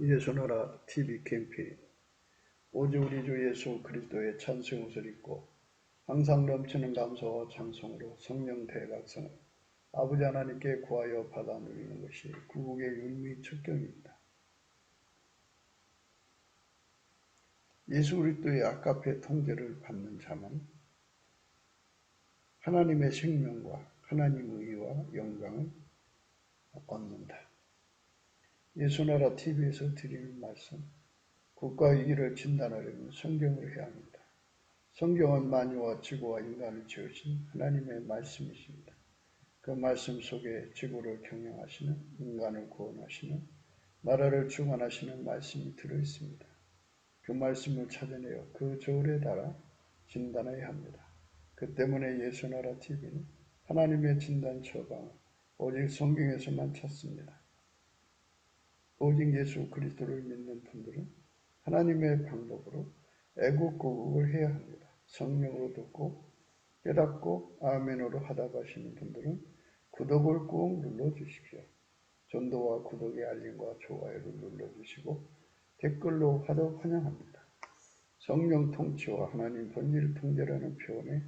예수나라 TV 캠페인 오직 우리 주 예수 그리스도의 찬송 옷을 입고 항상 넘치는 감사와 찬송으로 성령 대각성을 아버지 하나님께 구하여 받아 누리는 것이 구국의 율무의 첩경입니다. 예수 그리스도의 아가페 통제를 받는 자는 하나님의 생명과 하나님의 의와 영광을 얻는다. 예수나라 TV에서 드리는 말씀, 국가의 일을 진단하려면 성경을 해야 합니다. 성경은 만유와 지구와 인간을 지으신 하나님의 말씀이십니다. 그 말씀 속에 지구를 경영하시는, 인간을 구원하시는, 나라를 주관하시는 말씀이 들어있습니다. 그 말씀을 찾아내어 그 저울에 따라 진단해야 합니다. 그 때문에 예수나라 TV는 하나님의 진단 처방을 오직 성경에서만 찾습니다. 오직 예수 그리스도를 믿는 분들은 하나님의 방법으로 애국구국을 해야 합니다. 성령으로 듣고 깨닫고 아멘으로 하다 가시는 분들은 구독을 꾹 눌러주십시오. 전도와 구독의 알림과 좋아요를 눌러주시고 댓글로 환영합니다. 성령 통치와 하나님 본질 통제라는 표현에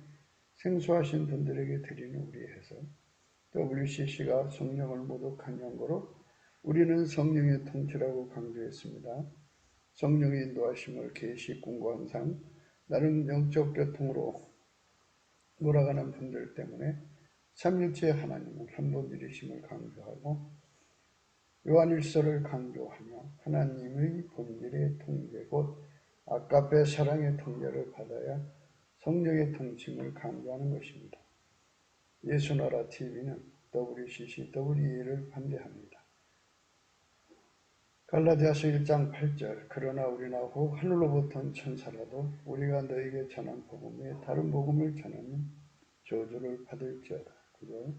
생소하신 분들에게 드리는 우리의 해석, WCC가 성령을 모독한 연고로 우리는 성령의 통치라고 강조했습니다. 성령의 인도하심을 계시 공고한상 나름 영적 교통으로 몰아가는 분들 때문에 삼일체 하나님은 한 분이심을 강조하고 요한일서를 강조하며 하나님의 본질의 통제 곧 아가페 사랑의 통제를 받아야 성령의 통칭을 강조하는 것입니다. 예수나라 TV는 WCC, WE를 반대합니다. 갈라디아서 1장 8절 그러나 우리나 혹 하늘로부터 온 천사라도 우리가 너에게 전한 복음 외에 다른 복음을 전하면 저주를 받을지어다. 그죠?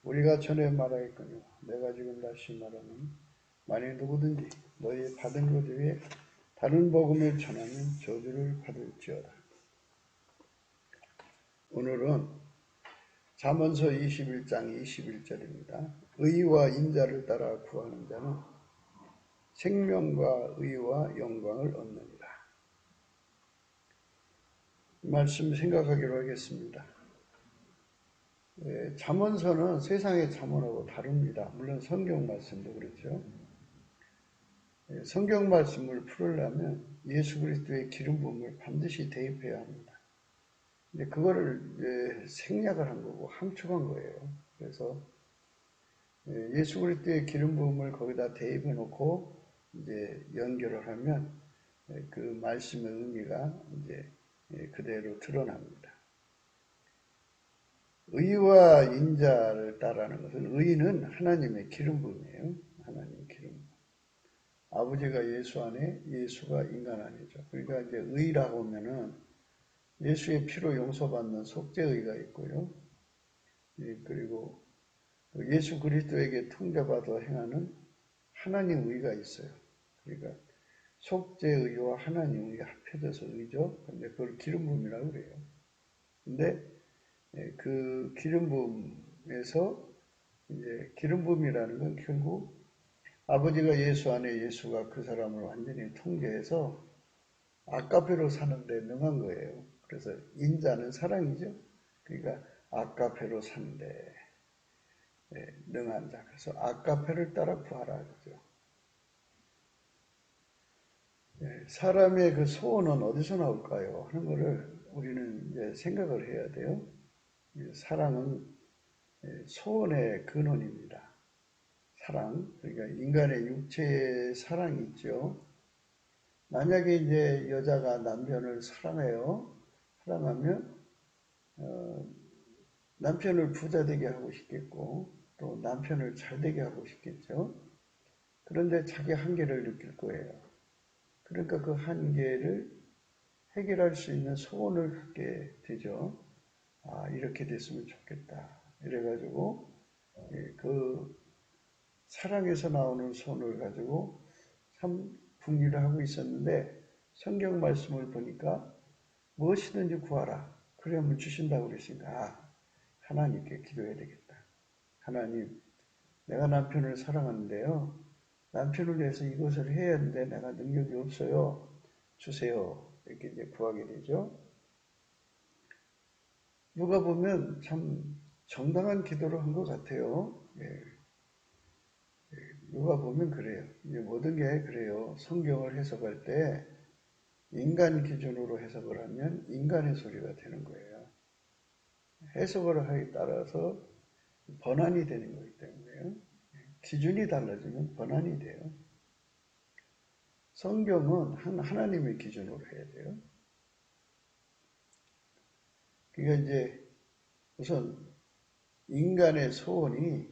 우리가 전에 말하였거니와 내가 지금 다시 말하는 만일 누구든지 너희 받은 것 외에 다른 복음을 전하면 저주를 받을지어다. 오늘은 잠언서 21장 21절입니다. 의와 인자를 따라 구하는 자는 생명과 의와 영광을 얻느니라. 이 말씀 생각하기로 하겠습니다. 잠언서는 세상의 잠언하고 다릅니다. 물론 성경 말씀도 그렇죠. 성경 말씀을 풀으려면 예수 그리스도의 기름 부음을 반드시 대입해야 합니다. 근데 그거를 생략을 한 거고 함축한 거예요. 그래서 예수 그리스도의 기름 부음을 거기다 대입해 놓고 이제 연결을 하면 그 말씀의 의미가 이제 그대로 드러납니다. 의와 인자를 따르는 것은 의는 하나님의 기름 부음이에요. 하나님의 기름 부음. 아버지가 예수 안에, 예수가 인간 안이죠. 그러니까 이제 의라고 하면은 예수의 피로 용서받는 속죄의가 있고요. 그리고 예수 그리스도에게 통제받아 행하는 하나님 의가 있어요. 그러니까 속죄의와 하나님 의 합해져서 의죠. 근데 그걸 기름 부음이라고 그래요. 근데 그 기름 부음에서 이제 기름 부음이라는 건 결국 아버지가 예수 안에 예수가 그 사람을 완전히 통제해서 아가페로 사는데 능한 거예요. 그래서 인자는 사랑이죠. 그러니까 아가페로 사는데 능한 자. 그래서 아가페를 따라 구하라 그죠. 사람의 그 소원은 어디서 나올까요? 하는 거를 우리는 이제 생각을 해야 돼요. 사랑은 소원의 근원입니다. 사랑, 그러니까 인간의 육체의 사랑이 있죠. 만약에 이제 여자가 남편을 사랑해요. 사랑하면 남편을 부자 되게 하고 싶겠고 또 남편을 잘 되게 하고 싶겠죠. 그런데 자기 한계를 느낄 거예요. 그러니까 그 한계를 해결할 수 있는 소원을 갖게 되죠. 아, 이렇게 됐으면 좋겠다. 이래가지고 그 사랑에서 나오는 소원을 가지고 참 궁리를 하고 있었는데 성경 말씀을 보니까 무엇이든지 구하라. 그러면 주신다고 그러시니까 아, 하나님께 기도해야 되겠다. 하나님, 내가 남편을 사랑하는데요. 남편을 위해서 이것을 해야 하는데 내가 능력이 없어요. 주세요. 이렇게 이제 구하게 되죠. 누가 보면 참 정당한 기도를 한 것 같아요. 예, 누가 보면 그래요. 이제 모든 게 그래요. 성경을 해석할 때 인간 기준으로 해석을 하면 인간의 소리가 되는 거예요. 해석을 하에 따라서 번안이 되는 거기 때문에요. 기준이 달라지면 번안이 돼요. 성경은 하나님의 기준으로 해야 돼요. 그러니까 이제 우선 인간의 소원이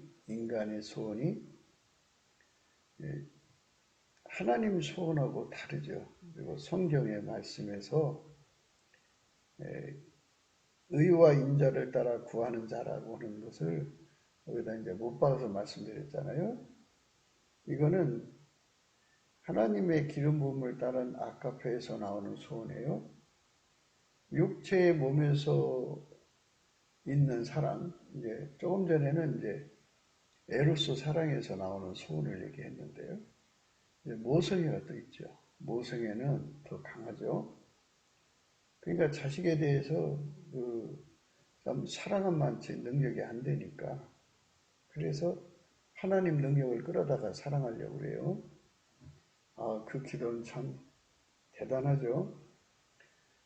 하나님 소원하고 다르죠. 그리고 성경의 말씀에서 의와 인자를 따라 구하는 자라고 하는 것을 여기다 이제 못 박아서 말씀드렸잖아요. 이거는 하나님의 기름 부음을 따른 아카페에서 나오는 소원이에요. 육체의 몸에서 있는 사랑, 이제 조금 전에는 이제 에로스 사랑에서 나오는 소원을 얘기했는데요. 이제 모성애가 또 있죠. 모성애는 더 강하죠. 그러니까 자식에 대해서 좀 사랑은 많지 능력이 안 되니까 그래서 하나님 능력을 끌어다가 사랑하려고 그래요. 그 기도는 참 대단하죠.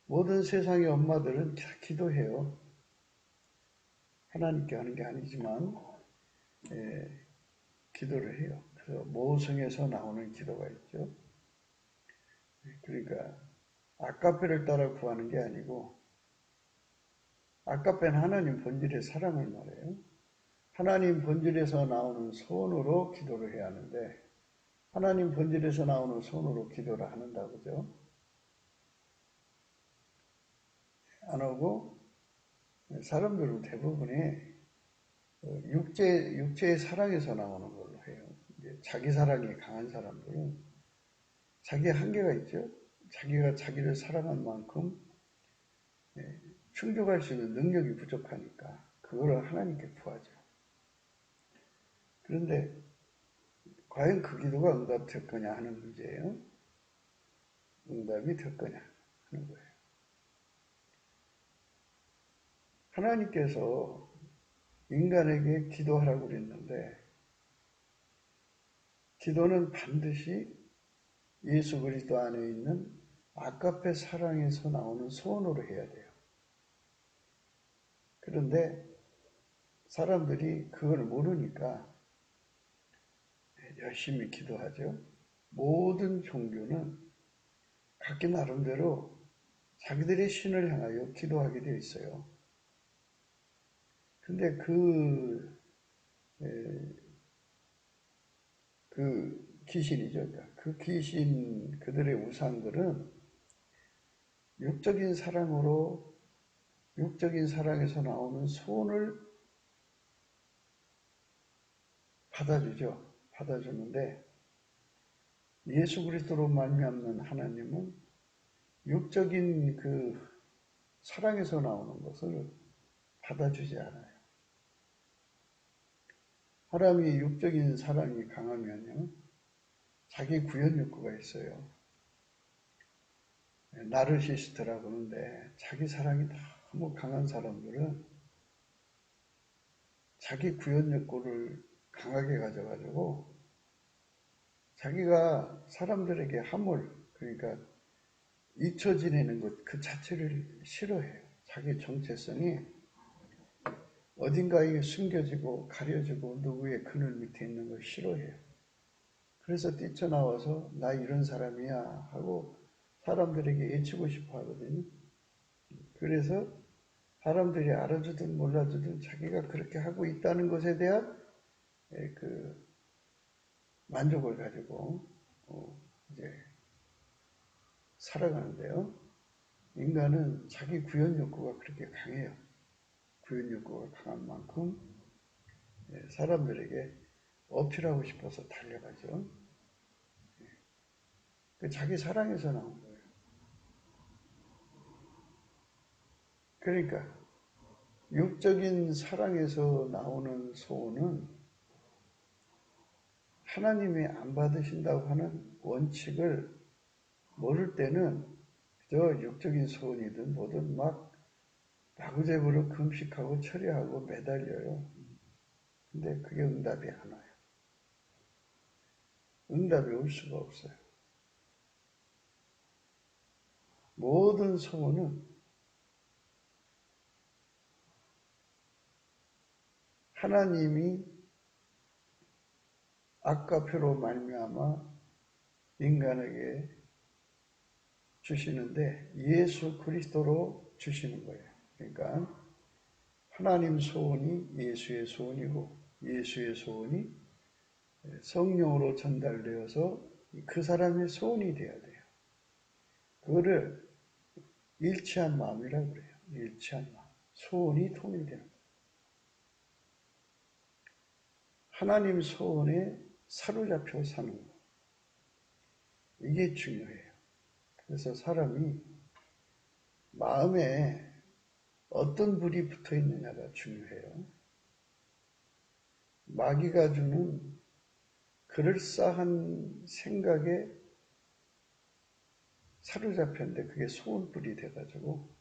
모든 세상의 엄마들은 다 기도해요. 하나님께 하는 게 아니지만 기도를 해요. 그래서 모성에서 나오는 기도가 있죠. 그러니까 아까페를 따라 구하는 게 아니고 아까페는 하나님 본질의 사랑을 말해요. 하나님 본질에서 나오는 소원으로 기도를 해야 하는데 하나님 본질에서 나오는 소원으로 기도를 하는다 그죠? 안 하고 사람들은 대부분이 육체의 사랑에서 나오는 걸로 해요. 자기 사랑이 강한 사람들은 자기의 한계가 있죠. 자기가 자기를 사랑한 만큼 충족할 수 있는 능력이 부족하니까 그거를 하나님께 구하죠. 그런데 과연 그 기도가 응답될 거냐 하는 문제예요. 응답이 될 거냐 하는 거예요. 하나님께서 인간에게 기도하라고 그랬는데 기도는 반드시 예수 그리스도 안에 있는 아까페 사랑에서 나오는 소원으로 해야 돼요. 그런데 사람들이 그걸 모르니까 열심히 기도하죠. 모든 종교는 각기 나름대로 자기들의 신을 향하여 기도하게 되어 있어요. 근데 그 귀신이죠. 그 귀신, 그들의 우상들은 육적인 사랑으로, 육적인 사랑에서 나오는 소원을 받아주죠. 받아주는데 예수 그리스도로 말미암는 하나님은 육적인 그 사랑에서 나오는 것을 받아주지 않아요. 사람이 육적인 사랑이 강하면요, 자기 구현 욕구가 있어요. 나르시스트라고 하는데 자기 사랑이 너무 강한 사람들은 자기 구현 욕구를 강하게 가져가지고 자기가 사람들에게 함을 그러니까 잊혀 지내는 것 그 자체를 싫어해요. 자기 정체성이 어딘가에 숨겨지고 가려지고 누구의 그늘 밑에 있는 걸 싫어해요. 그래서 뛰쳐나와서 나 이런 사람이야 하고 사람들에게 애치고 싶어 하거든요. 그래서 사람들이 알아주든 몰라주든 자기가 그렇게 하고 있다는 것에 대한 그 만족을 가지고 이제 살아가는데요. 인간은 자기 구현 욕구가 그렇게 강해요. 구현 욕구가 강한 만큼 사람들에게 어필하고 싶어서 달려가죠. 자기 사랑에서 나온 거예요. 그러니까 육적인 사랑에서 나오는 소원은 하나님이 안 받으신다고 하는 원칙을 모를 때는 저 육적인 소원이든 뭐든 막 마구잡이로 금식하고 처리하고 매달려요. 근데 그게 응답이 안 와요. 응답이 올 수가 없어요. 모든 소원은 하나님이 아까표로 말미암아 인간에게 주시는데 예수 그리스도로 주시는 거예요. 그러니까 하나님 소원이 예수의 소원이고 예수의 소원이 성령으로 전달되어서 그 사람의 소원이 되어야 돼요. 그거를 일치한 마음이라고 그래요. 일치한 마음. 소원이 통일되는 거예요. 하나님 소원에 사로잡혀 사는 것. 이게 중요해요. 그래서 사람이 마음에 어떤 불이 붙어 있느냐가 중요해요. 마귀가 주는 그럴싸한 생각에 사로잡혔는데 그게 소원불이 돼가지고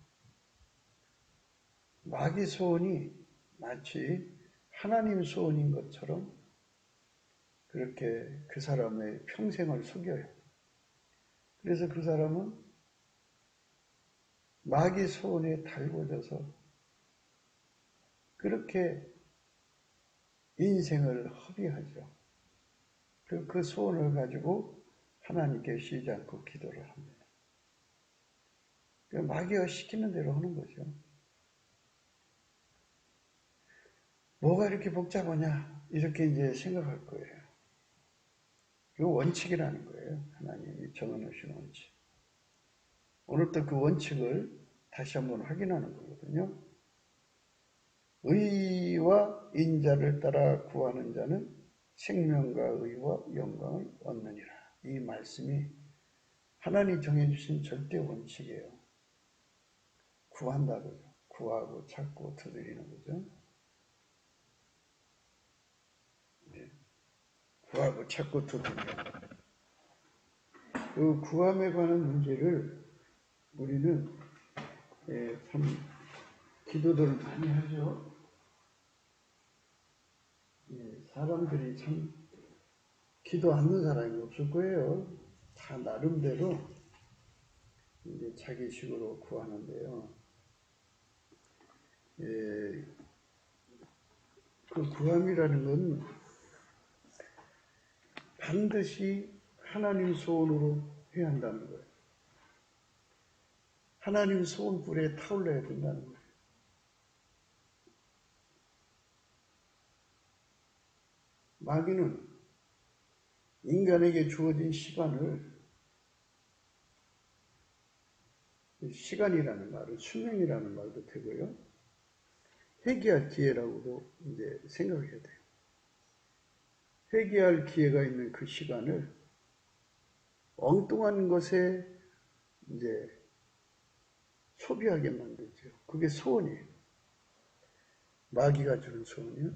마귀 소원이 마치 하나님 소원인 것처럼 그렇게 그 사람의 평생을 속여요. 그래서 그 사람은 마귀 소원에 달궈져서 그렇게 인생을 허비하죠. 그 소원을 가지고 하나님께 쉬지 않고 기도를 합니다. 마귀가 시키는 대로 하는 거죠. 뭐가 이렇게 복잡하냐? 이렇게 이제 생각할 거예요. 이 원칙이라는 거예요. 하나님이 정해놓으신 원칙. 오늘도 그 원칙을 다시 한번 확인하는 거거든요. 의와 인자를 따라 구하는 자는 생명과 의와 영광을 얻느니라. 이 말씀이 하나님 정해주신 절대 원칙이에요. 구한다고요. 구하고 찾고 두드리는 거죠. 네. 구하고 찾고 두드리는 그 구함에 관한 문제를 우리는 참 기도들을 많이 하죠. 사람들이 참 기도 않는 사람이 없을 거예요. 다 나름대로 이제 자기 식으로 구하는데요. 그 구함이라는 건 반드시 하나님 소원으로 해야 한다는 거예요. 하나님 소원불에 타올라야 된다는 거예요. 마귀는 인간에게 주어진 시간이라는 말은 수명이라는 말도 되고요. 회개할 기회라고도 이제 생각해야 돼요. 회개할 기회가 있는 그 시간을 엉뚱한 것에 이제 소비하게 만들죠. 그게 소원이에요. 마귀가 주는 소원이요.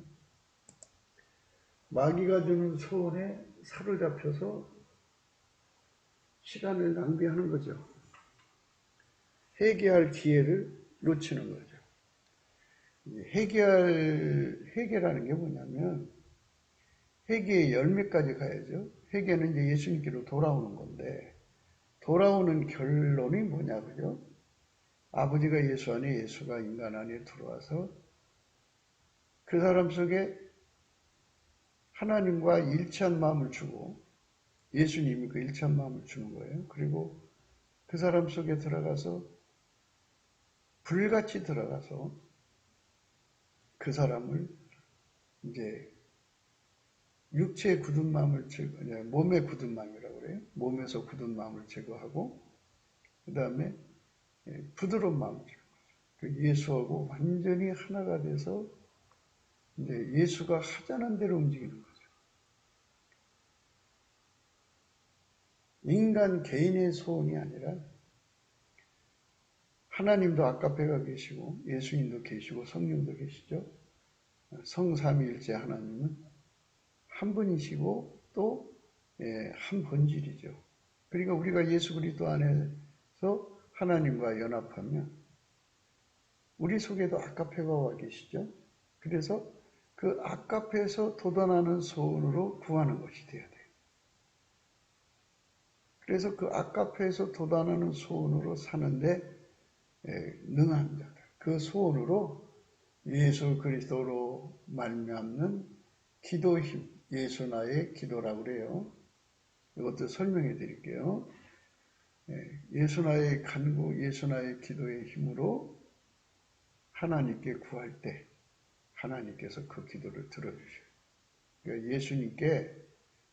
마귀가 주는 소원에 사로잡혀서 시간을 낭비하는 거죠. 회개할 기회를 놓치는 거죠. 회개라는 게 뭐냐면 회개의 열매까지 가야죠. 회개는 이제 예수님께로 돌아오는 건데 돌아오는 결론이 뭐냐 그죠? 아버지가 예수 안에 예수가 인간 안에 들어와서 그 사람 속에 하나님과 일치한 마음을 주고 예수님이 그 일치한 마음을 주는 거예요. 그리고 그 사람 속에 들어가서 불같이 들어가서 그 사람을 이제 육체의 굳은 마음을 몸의 굳은 마음이라고 그래요. 몸에서 굳은 마음을 제거하고 그 다음에 부드러운 마음을 제거하죠. 예수하고 완전히 하나가 돼서 이제 예수가 하자는 대로 움직이는 거죠. 인간 개인의 소원이 아니라 하나님도 아까페가 계시고 예수님도 계시고 성령도 계시죠. 성삼위일체 하나님은 한 분이시고 또 한 본질이죠. 그러니까 우리가 예수 그리스도 안에서 하나님과 연합하면 우리 속에도 아가페가 와 계시죠. 그래서 그 아가페에서 돋아나는 소원으로 구하는 것이 되어야 돼요. 그래서 그 아가페에서 돋아나는 소원으로 사는데 능한 자들, 그 소원으로 예수 그리스도로 말미암는 기도의 힘, 예수 나의 기도라고 그래요. 이것도 설명해 드릴게요. 예수 나의 간구, 예수 나의 기도의 힘으로 하나님께 구할 때 하나님께서 그 기도를 들어주셔요. 그러니까 예수님께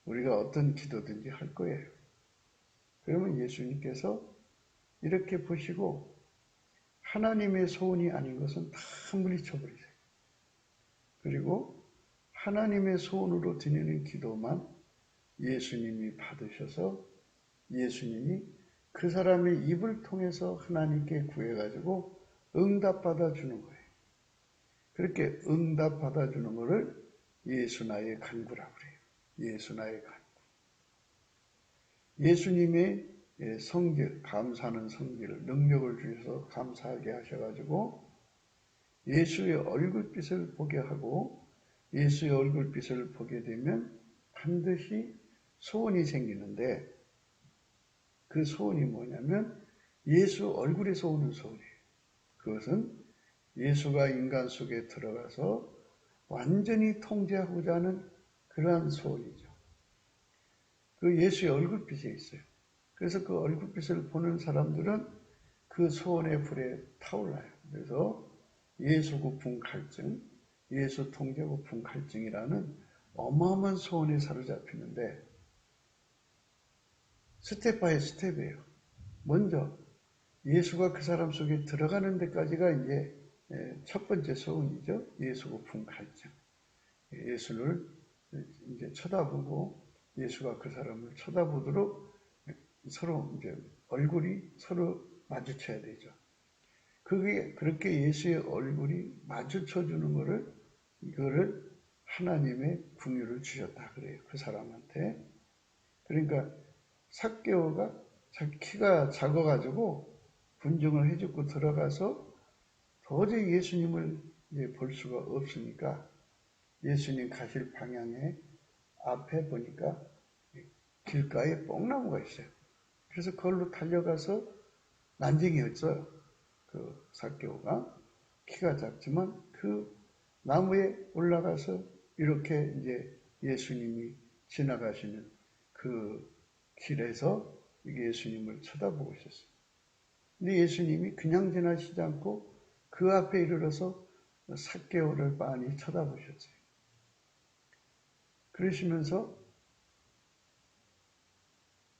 우리가 어떤 기도든지 할 거예요. 그러면 예수님께서 이렇게 보시고 하나님의 소원이 아닌 것은 다 물리쳐버리세요. 그리고 하나님의 소원으로 드리는 기도만 예수님이 받으셔서 예수님이 그 사람의 입을 통해서 하나님께 구해가지고 응답받아 주는 거예요. 그렇게 응답받아 주는 것을 예수 나의 간구라고 그래요. 예수 나의 간구. 예수님의 성질, 감사하는 성질을, 능력을 주셔서 감사하게 하셔가지고 예수의 얼굴빛을 보게 하고 예수의 얼굴빛을 보게 되면 반드시 소원이 생기는데 그 소원이 뭐냐면 예수 얼굴에서 오는 소원이에요. 그것은 예수가 인간 속에 들어가서 완전히 통제하고자 하는 그러한 소원이죠. 그 예수의 얼굴빛에 있어요. 그래서 그 얼굴빛을 보는 사람들은 그 소원의 불에 타올라요. 그래서 예수 고품 갈증, 예수 통제 고품 갈증이라는 어마어마한 소원에 사로잡히는데 스텝 바이 스텝이에요. 먼저 예수가 그 사람 속에 들어가는 데까지가 이제 첫 번째 소원이죠. 예수 고품 갈증. 예수를 이제 쳐다보고 예수가 그 사람을 쳐다보도록 서로 이제 얼굴이 서로 마주쳐야 되죠. 그게 그렇게 예수의 얼굴이 마주쳐 주는 이거를 하나님의 긍휼을 주셨다 그래요. 그 사람한테. 그러니까 삭개오가 자기 키가 작아가지고 군중을 해주고 들어가서 도저히 예수님을 볼 수가 없으니까 예수님 가실 방향에 앞에 보니까 길가에 뽕나무가 있어요. 그래서 그걸로 달려가서 난쟁이였어요. 그 삭개오가 키가 작지만 그 나무에 올라가서 이렇게 이제 예수님이 지나가시는 그 길에서 예수님을 쳐다보고 있었어요. 근데 예수님이 그냥 지나시지 않고 그 앞에 이르러서 삭개오를 빤히 쳐다보셨어요. 그러시면서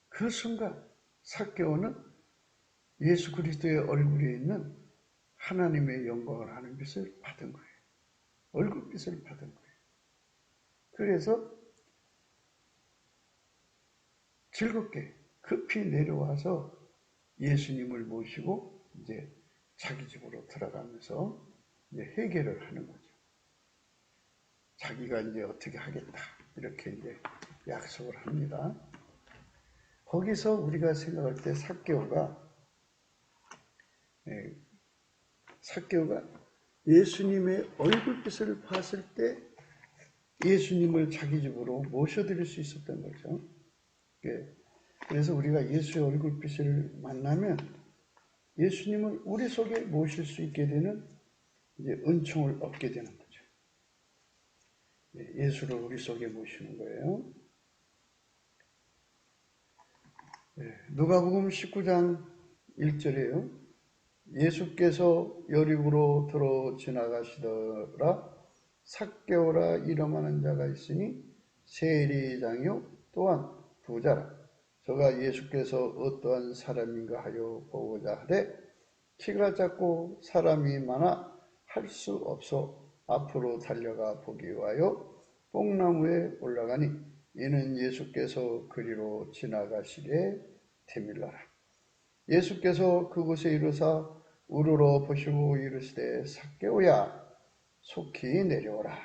그 순간 삭개오는 예수 그리스도의 얼굴에 있는 하나님의 영광을 하는 빛을 받은 거예요. 얼굴빛을 받은 거예요. 그래서 즐겁게 급히 내려와서 예수님을 모시고 이제 자기 집으로 들어가면서 이제 해결을 하는 거죠. 자기가 이제 어떻게 하겠다. 이렇게 이제 약속을 합니다. 거기서 우리가 생각할 때 삭개오가 예수님의 얼굴빛을 봤을 때 예수님을 자기 집으로 모셔드릴 수 있었던 거죠. 그래서 우리가 예수의 얼굴빛을 만나면 예수님을 우리 속에 모실 수 있게 되는 이제 은총을 얻게 되는 거죠. 예수를 우리 속에 모시는 거예요. 누가복음 19장 1절에요. 예수께서 여리고로 들어 지나가시더라. 삭개오라 이름하는 자가 있으니 세리장이요 또한 부자라. 저가 예수께서 어떠한 사람인가 하여 보고자 하되 키가 작고 사람이 많아 할 수 없어 앞으로 달려가 보기 위하여 뽕나무에 올라가니 이는 예수께서 그리로 지나가시게 되밀라라. 예수께서 그곳에 이르사 우러러 보시고 이르시되 삭개오야 속히 내려오라.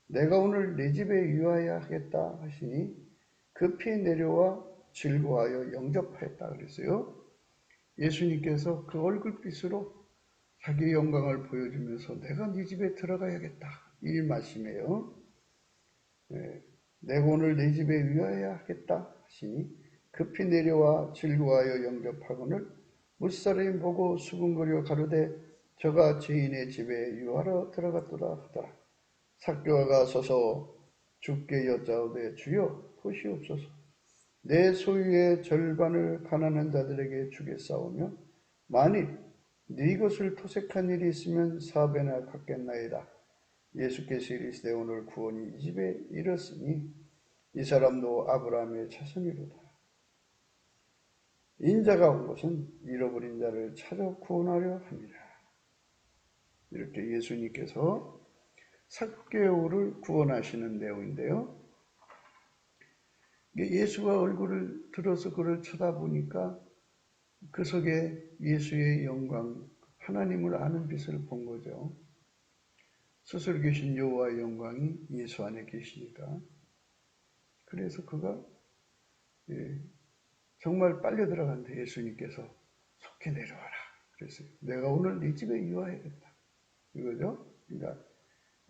내가 오늘 내 집에 유하여 하겠다 하시니 급히 내려와 즐거워하여 영접하였다 그랬어요. 예수님께서 그 얼굴빛으로 자기의 영광을 보여주면서 내가 네 집에 들어가야겠다. 이 말씀이에요. 내가 오늘 네 집에 위하여 하겠다 하시니 급히 내려와 즐거워하여 영접하거늘 무사람이 보고 수군거려 가로되 저가 죄인의 집에 유하러 들어갔도다 하더라. 삭개오가 서서 주께 여짜오되 주여 보시옵소서. 내 소유의 절반을 가난한 자들에게 주겠사오며 만일 네 것을 토색한 일이 있으면 4배나 갚겠나이다. 예수께서 이르시되 오늘 구원이 이 집에 이르렀으니 이 사람도 아브라함의 자손이로다. 인자가 온 것은 잃어버린 자를 찾아 구원하려 함이라. 이렇게 예수님께서 삭개오를 구원하시는 내용인데요. 예수가 얼굴을 들어서 그를 쳐다보니까 그 속에 예수의 영광, 하나님을 아는 빛을 본 거죠. 스스로 계신 여호와의 영광이 예수 안에 계시니까. 그래서 그가 정말 빨려 들어간다. 예수님께서 속히 내려와라. 그랬어요. 내가 오늘 네 집에 유하야겠다. 이거죠. 그러니까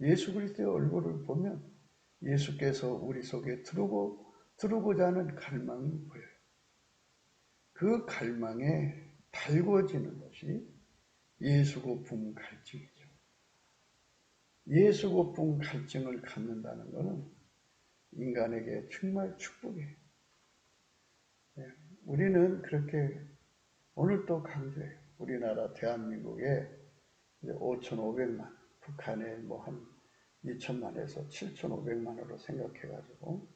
예수 그리스도의 얼굴을 보면 예수께서 우리 속에 들어오고자 하는 갈망이 보여요. 그 갈망에 달궈지는 것이 예수고품 갈증이죠. 예수고품 갈증을 갖는다는 것은 인간에게 정말 축복이에요. 우리는 그렇게 오늘 또 강조해요. 우리나라 대한민국에 5,500만, 북한에 뭐 한 2천만에서 7,500만으로 생각해가지고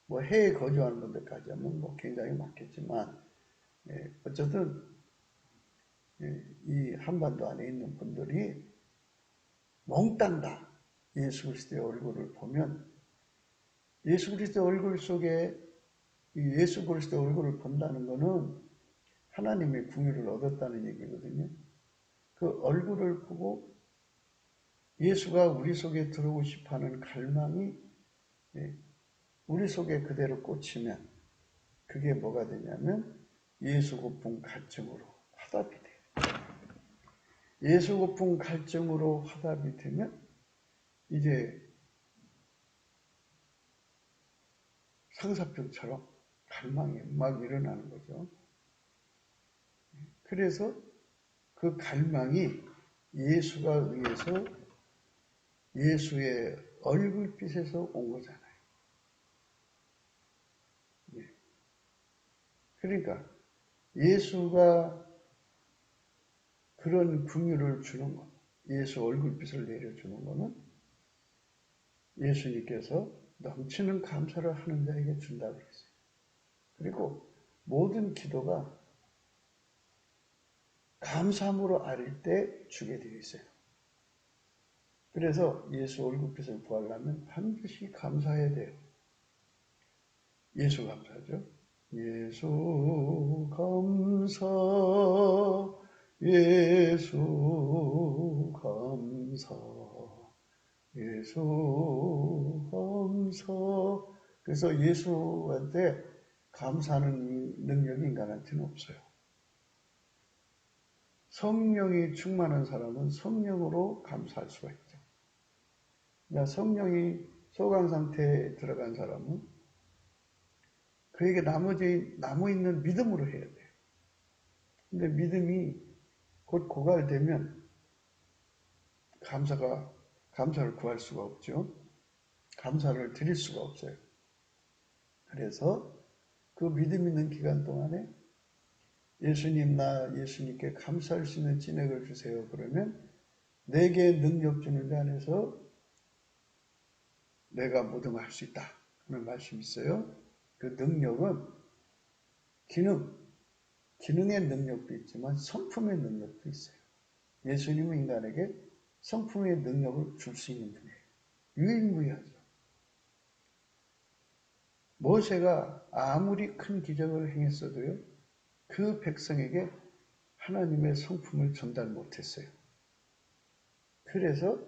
뭐 해외에 거주하는 분들까지 하면 뭐 굉장히 많겠지만 어쨌든 이 한반도 안에 있는 분들이 몽땅 다 예수 그리스도의 얼굴을 보면 예수 그리스도의 얼굴 속에 이 예수 그리스도의 얼굴을 본다는 것은 하나님의 궁유를 얻었다는 얘기거든요. 그 얼굴을 보고 예수가 우리 속에 들어오고 싶어하는 갈망이 우리 속에 그대로 꽂히면 그게 뭐가 되냐면 예수 고품 갈증으로 화답이 돼요. 예수 고품 갈증으로 화답이 되면 이제 상사병처럼 갈망이 막 일어나는 거죠. 그래서 그 갈망이 예수가 의해서 예수의 얼굴빛에서 온 거잖아요. 그러니까 예수가 그런 긍휼을 주는 것, 예수 얼굴빛을 내려주는 것은 예수님께서 넘치는 감사를 하는 자에게 준다고 그랬어요. 그리고 모든 기도가 감사함으로 아릴 때 주게 되어 있어요. 그래서 예수 얼굴빛을 구하려면 반드시 감사해야 돼요. 예수 감사죠. 예수 감사, 예수 감사, 예수 감사. 그래서 예수한테 감사하는 능력이 인간한테는 없어요. 성령이 충만한 사람은 성령으로 감사할 수가 있죠. 그러니까 성령이 소강 상태에 들어간 사람은 그에게 남아있는 믿음으로 해야 돼요. 근데 믿음이 곧 고갈되면 감사를 구할 수가 없죠. 감사를 드릴 수가 없어요. 그래서 그 믿음 있는 기간 동안에 예수님, 나 예수님께 감사할 수 있는 진액을 주세요. 그러면 내게 능력 주는 데 안에서 내가 모든 걸 할 수 있다. 그런 말씀이 있어요. 그 능력은 기능의 능력도 있지만 성품의 능력도 있어요. 예수님은 인간에게 성품의 능력을 줄 수 있는 분이에요. 유일무이하죠. 모세가 아무리 큰 기적을 행했어도요, 그 백성에게 하나님의 성품을 전달 못했어요. 그래서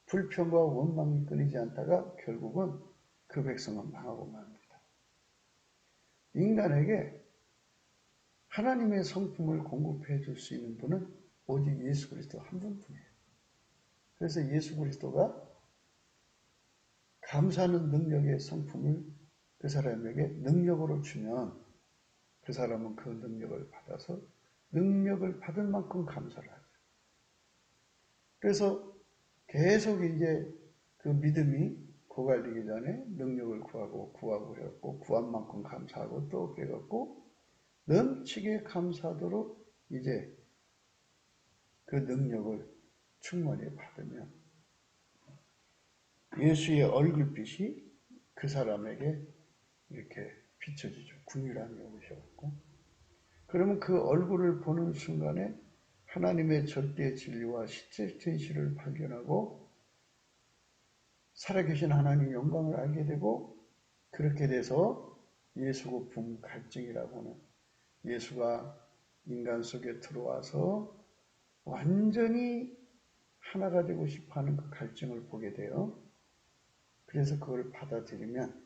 불평과 원망이 끊이지 않다가 결국은 그 백성은 망하고 맙니다. 인간에게 하나님의 성품을 공급해 줄 수 있는 분은 오직 예수 그리스도 한 분뿐이에요. 그래서 예수 그리스도가 감사하는 능력의 성품을 그 사람에게 능력으로 주면 그 사람은 그 능력을 받아서 능력을 받을 만큼 감사를 하죠. 그래서 계속 이제 그 믿음이 고갈되기 전에 능력을 구하고 해갖고 구한 만큼 감사하고 또 그래갖고 넘치게 감사하도록 이제 그 능력을 충만히 받으면 예수의 얼굴빛이 그 사람에게 이렇게 비춰지죠. 궁율함이 오셔갖고 그러면 그 얼굴을 보는 순간에 하나님의 절대 진리와 실제 진실을 발견하고 살아계신 하나님 영광을 알게 되고 그렇게 돼서 예수고 분 갈증이라고 하는 예수가 인간 속에 들어와서 완전히 하나가 되고 싶어하는 그 갈증을 보게 돼요. 그래서 그걸 받아들이면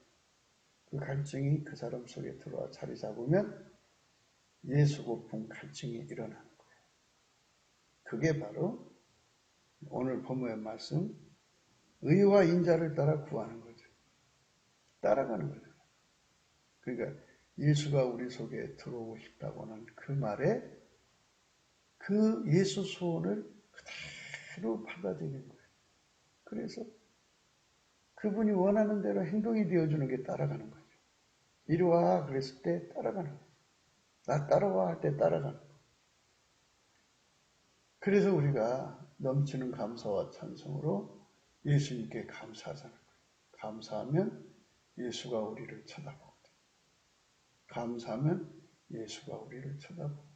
그 갈증이 그 사람 속에 들어와 자리 잡으면 예수 고품 갈증이 일어나는 거예요. 그게 바로 오늘 본문의 말씀 의와 인자를 따라 구하는 거죠. 따라가는 거죠. 그러니까 예수가 우리 속에 들어오고 싶다고 하는 그 말에 그 예수 소원을 그대로 받아들이는 거예요. 그래서 그분이 원하는 대로 행동이 되어주는 게 따라가는 거죠. 이리 와 그랬을 때 따라가는 거죠. 나 따라와 할 때 따라가는 거예요. 그래서 우리가 넘치는 감사와 찬송으로 예수님께 감사하자는 거예요. 감사하면 예수가 우리를 쳐다보거든요. 감사하면 예수가 우리를 쳐다보고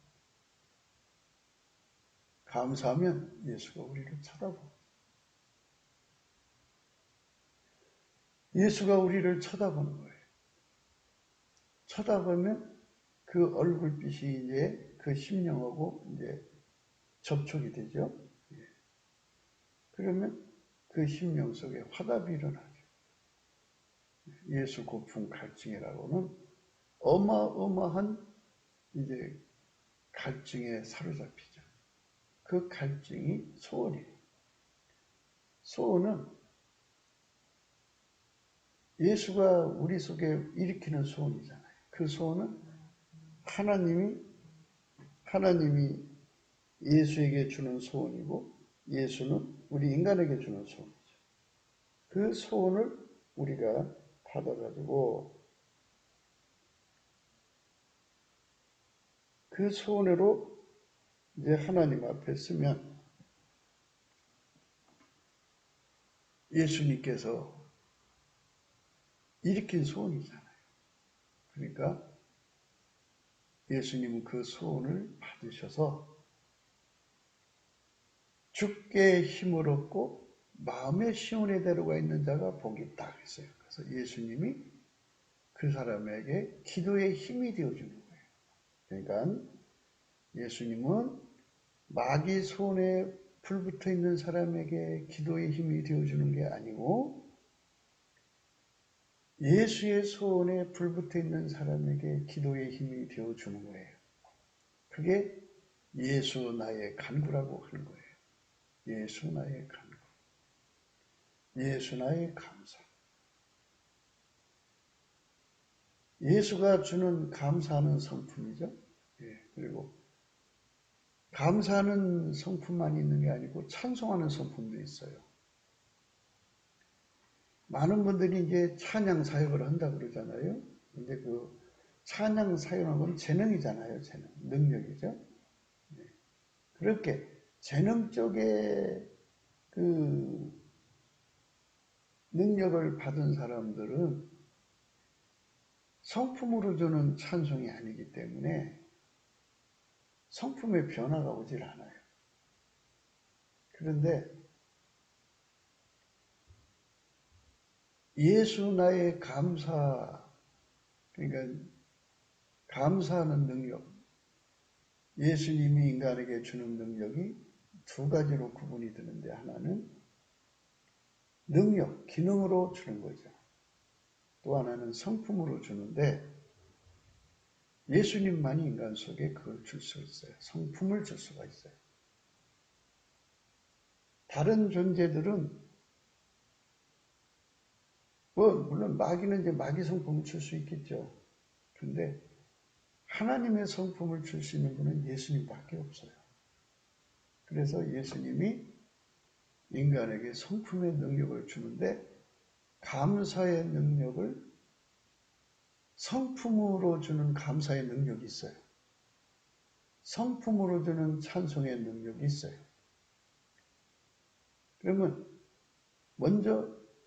감사하면 예수가 우리를 쳐다보고 예수가 우리를 쳐다보는 거예요. 쳐다보면 그 얼굴빛이 이제 그 심령하고 이제 접촉이 되죠. 그러면 그 심령 속에 화답이 일어나죠. 예수 고품 갈증이라고는 어마어마한 이제 갈증에 사로잡히죠. 그 갈증이 소원이에요. 소원은 예수가 우리 속에 일으키는 소원이잖아요. 그 소원은 하나님이 예수에게 주는 소원이고 예수는 우리 인간에게 주는 소원이죠. 그 소원을 우리가 받아가지고 그 소원으로 이제 하나님 앞에 쓰면 예수님께서 일으킨 소원이잖아요. 그러니까 예수님은 그 소원을 받으셔서 주께 힘을 얻고 마음의 시온에 데려가 있는 자가 복이 있다 했어요. 그래서 예수님이 그 사람에게 기도의 힘이 되어주는 거예요. 그러니까 예수님은 마귀 손에 불붙어 있는 사람에게 기도의 힘이 되어주는 게 아니고 예수의 손에 불붙어 있는 사람에게 기도의 힘이 되어주는 거예요. 그게 예수 나의 간구라고 하는 거예요. 예수 나의 간구. 예수 나의 감사. 예수가 주는 감사하는 성품이죠. 그리고 감사하는 성품만 있는 게 아니고 찬송하는 성품도 있어요. 많은 분들이 이제 찬양 사역을 한다 그러잖아요. 근데 그 찬양 사역은 재능이잖아요. 재능, 능력이죠. 그렇게 재능 쪽에 그 능력을 받은 사람들은 성품으로 주는 찬송이 아니기 때문에 성품의 변화가 오질 않아요. 그런데 예수 나의 감사, 그러니까 감사하는 능력, 예수님이 인간에게 주는 능력이 두 가지로 구분이 되는데 하나는 능력, 기능으로 주는 거죠. 또 하나는 성품으로 주는데 예수님만이 인간 속에 그걸 줄 수 있어요. 성품을 줄 수가 있어요. 다른 존재들은 물론 마귀는 이제 마귀 성품을 줄 수 있겠죠. 근데 하나님의 성품을 줄 수 있는 분은 예수님밖에 없어요. 그래서 예수님이 인간에게 성품의 능력을 주는데 감사의 능력을 성품으로 주는 감사의 능력이 있어요. 성품으로 주는 찬송의 능력이 있어요. 그러면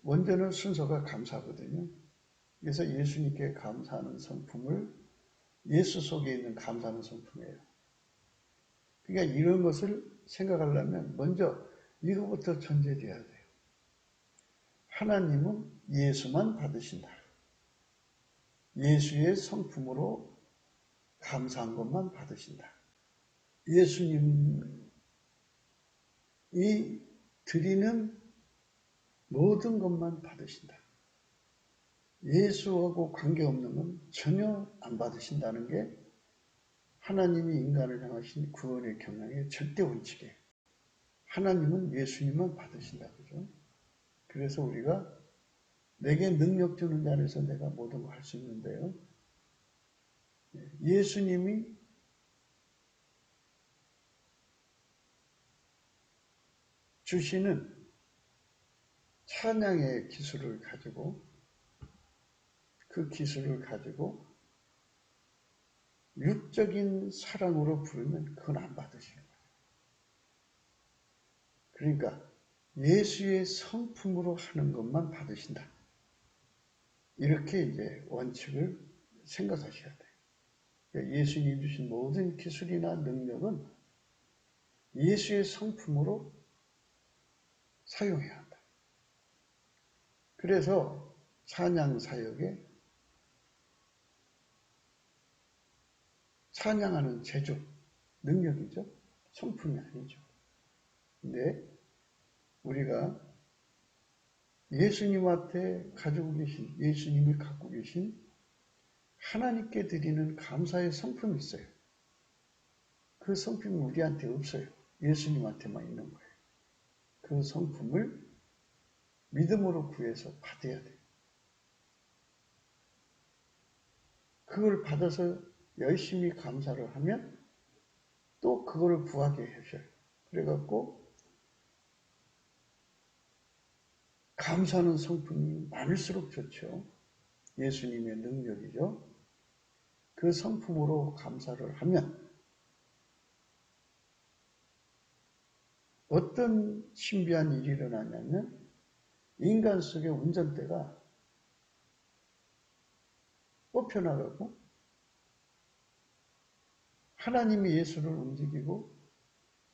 먼저는 순서가 감사거든요. 그래서 예수님께 감사하는 성품을 예수 속에 있는 감사하는 성품이에요. 그러니까 이런 것을 생각하려면 먼저 이거부터 전제돼야 돼요. 하나님은 예수만 받으신다. 예수의 성품으로 감사한 것만 받으신다. 예수님이 드리는 모든 것만 받으신다. 예수하고 관계없는 건 전혀 안 받으신다는 게 하나님이 인간을 향하신 구원의 경향의 절대 원칙이에요. 하나님은 예수님만 받으신다. 그죠? 그래서 우리가 내게 능력 주는 자 안에서 내가 모든 걸 할 수 있는데요. 예수님이 주시는 찬양의 기술을 가지고 그 기술을 가지고 육적인 사랑으로 부르면 그건 안 받으시는 거예요. 그러니까 예수의 성품으로 하는 것만 받으신다. 이렇게 이제 원칙을 생각하셔야 돼요. 그러니까 예수님이 주신 모든 기술이나 능력은 예수의 성품으로 사용해야 한다. 그래서 찬양 사역에 찬양하는 재주, 능력이죠. 성품이 아니죠. 근데 우리가 예수님한테 가지고 계신, 예수님이 갖고 계신 하나님께 드리는 감사의 성품이 있어요. 그 성품이 우리한테 없어요. 예수님한테만 있는 거예요. 그 성품을 믿음으로 구해서 받아야 돼요. 그걸 받아서 열심히 감사를 하면 또 그거를 구하게 해줘요. 그래갖고 감사하는 성품이 많을수록 좋죠. 예수님의 능력이죠. 그 성품으로 감사를 하면 어떤 신비한 일이 일어나냐면 인간 속의 운전대가 뽑혀나가고 하나님이 예수를 움직이고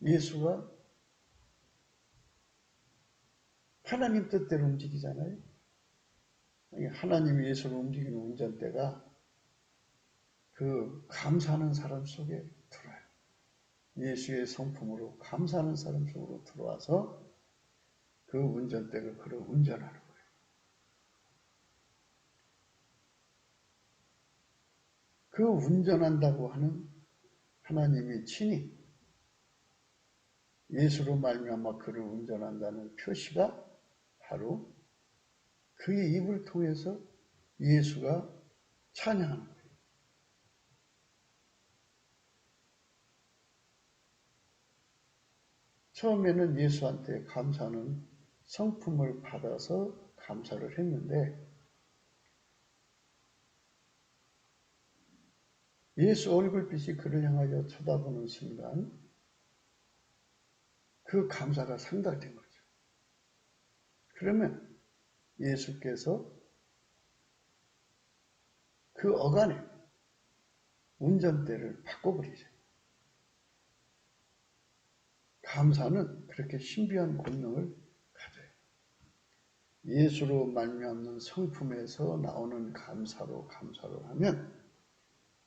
예수가 하나님 뜻대로 움직이잖아요. 하나님이 예수를 움직이는 운전대가 그 감사하는 사람 속에 들어와요. 예수의 성품으로 감사하는 사람 속으로 들어와서 그 운전대가 그를 운전하는 거예요. 그 운전한다고 하는 하나님이 친히 예수로 말미암아 그를 운전한다는 표시가 바로 그의 입을 통해서 예수가 찬양하는 거예요. 처음에는 예수한테 감사하는 성품을 받아서 감사를 했는데 예수 얼굴빛이 그를 향하여 쳐다보는 순간 그 감사가 상달된 거죠. 그러면 예수께서 그 어간에 운전대를 바꿔버리죠. 감사는 그렇게 신비한 권능을 가져요. 예수로 말미암는 성품에서 나오는 감사로 감사를 하면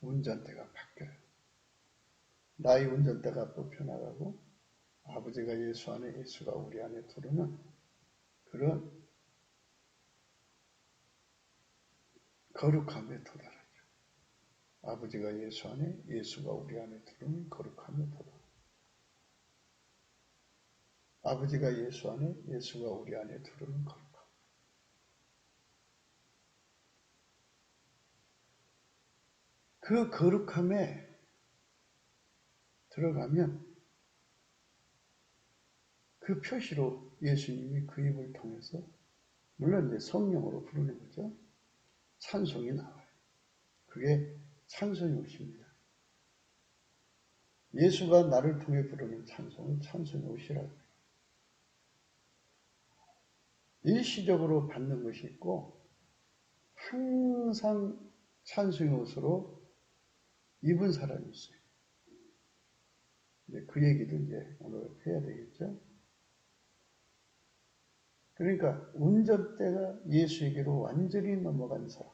운전대가 바뀌어요. 나의 운전대가 뽑혀나가고 아버지가 예수 안에 예수가 우리 안에 들어오는 그런 거룩함에 도달하죠. 아버지가 예수 안에, 예수가 우리 안에 두는 거룩함이 도다. 아버지가 예수 안에, 예수가 우리 안에 두는 거룩함. 그 거룩함에 들어가면 그 표시로 예수님이 그 입을 통해서 물론 이제 성령으로 부르는 거죠. 찬송이 나와요. 그게 찬송이 옷입니다. 예수가 나를 통해 부르는 찬송은 찬송이 옷이라고 해요. 일시적으로 받는 것이 있고 항상 찬송이 옷으로 입은 사람이 있어요. 이제 그 얘기도 이제 오늘 해야 되겠죠. 그러니까 운전대가 예수에게로 완전히 넘어간 사람,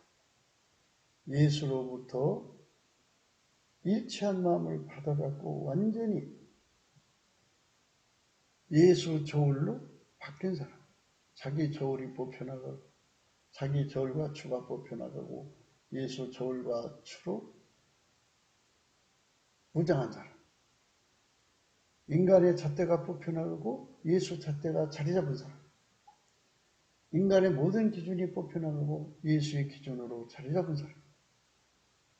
예수로부터 일치한 마음을 받아갖고 완전히 예수 저울로 바뀐 사람, 자기 저울이 뽑혀나가고 자기 저울과 추가 뽑혀나가고 예수 저울과 추로 무장한 사람, 인간의 잣대가 뽑혀나가고 예수 잣대가 자리 잡은 사람, 인간의 모든 기준이 뽑혀나가고 예수의 기준으로 자리 잡은 사람.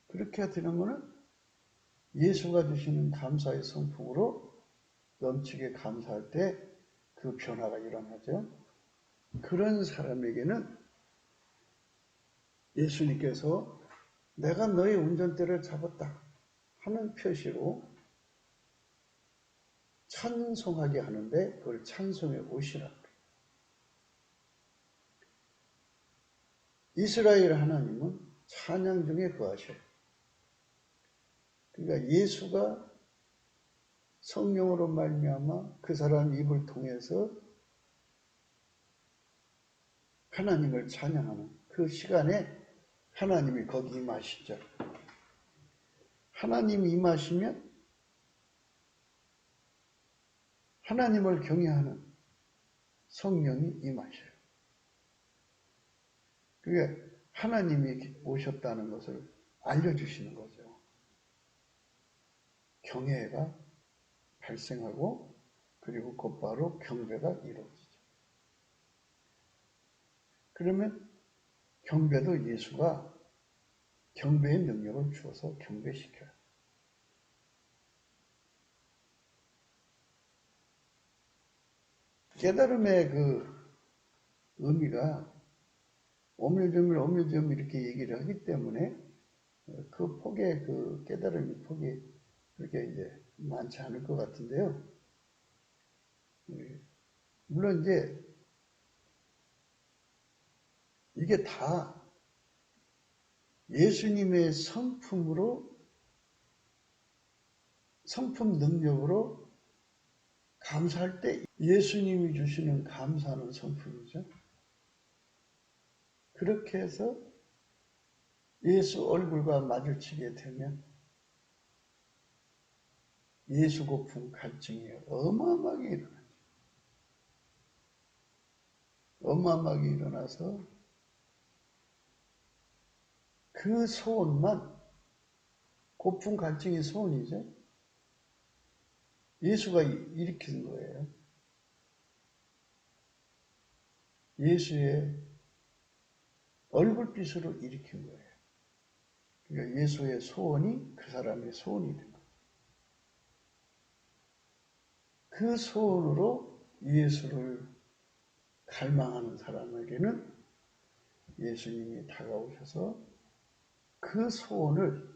그렇게 되는 것은 예수가 주시는 감사의 성품으로 넘치게 감사할 때 그 변화가 일어나죠. 그런 사람에게는 예수님께서 내가 너의 운전대를 잡았다 하는 표시로 찬송하게 하는데 그걸 찬송의 옷이라고 해요. 이스라엘 하나님은 찬양 중에 거하셔요. 그러니까 예수가 성령으로 말미암아 그 사람 입을 통해서 하나님을 찬양하는 그 시간에 하나님이 거기 임하시죠. 하나님이 임하시면 하나님을 경외하는 성령이 임하셔요. 그게 하나님이 오셨다는 것을 알려주시는 거죠. 경외가 발생하고 그리고 곧바로 경배가 이루어지죠. 그러면 경배도 예수가 경배의 능력을 주어서 경배시켜요. 깨달음의 그 의미가 오밀조밀 이렇게 얘기를 하기 때문에 그 폭의 그 깨달음의 폭이 그렇게 이제 많지 않을 것 같은데요. 물론 이제 이게 다 예수님의 성품으로, 성품 능력으로 감사할 때 예수님이 주시는 감사하는 성품이죠. 그렇게 해서 예수 얼굴과 마주치게 되면 예수 고품 갈증이 어마어마하게 일어나죠. 어마어마하게 일어나서 그 소원만, 고품 갈증이 소원이죠. 예수가 일으킨 거예요. 예수의 얼굴빛으로 일으킨 거예요. 그러니까 예수의 소원이 그 사람의 소원이 된 거예요. 그 소원으로 예수를 갈망하는 사람에게는 예수님이 다가오셔서 그 소원을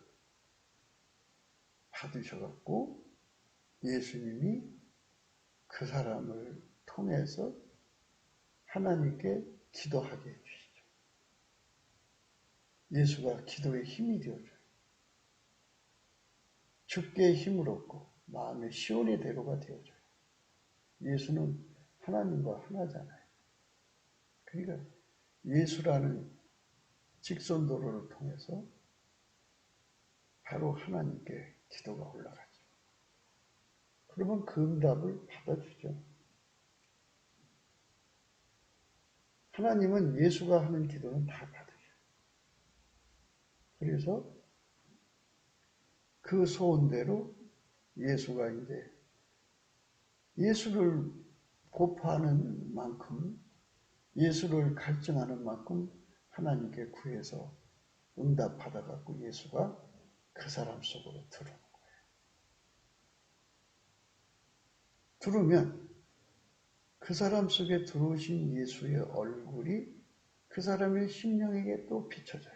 받으셔갖고 예수님이 그 사람을 통해서 하나님께 기도하게 해주시죠. 예수가 기도의 힘이 되어줘요. 죽게 힘을 얻고 마음의 시온의 대로가 되어줘요. 예수는 하나님과 하나잖아요. 그러니까 예수라는 직선도로를 통해서 바로 하나님께 기도가 올라가죠. 그러면 그 응답을 받아주죠. 하나님은 예수가 하는 기도는 다 받으셔요. 그래서 그 소원대로 예수가 이제 예수를 고파하는 만큼, 예수를 갈증하는 만큼 하나님께 구해서 응답 받아갖고 예수가 그 사람 속으로 들어오는 거예요. 들어오면 그 사람 속에 들어오신 예수의 얼굴이 그 사람의 심령에게 또 비춰져요.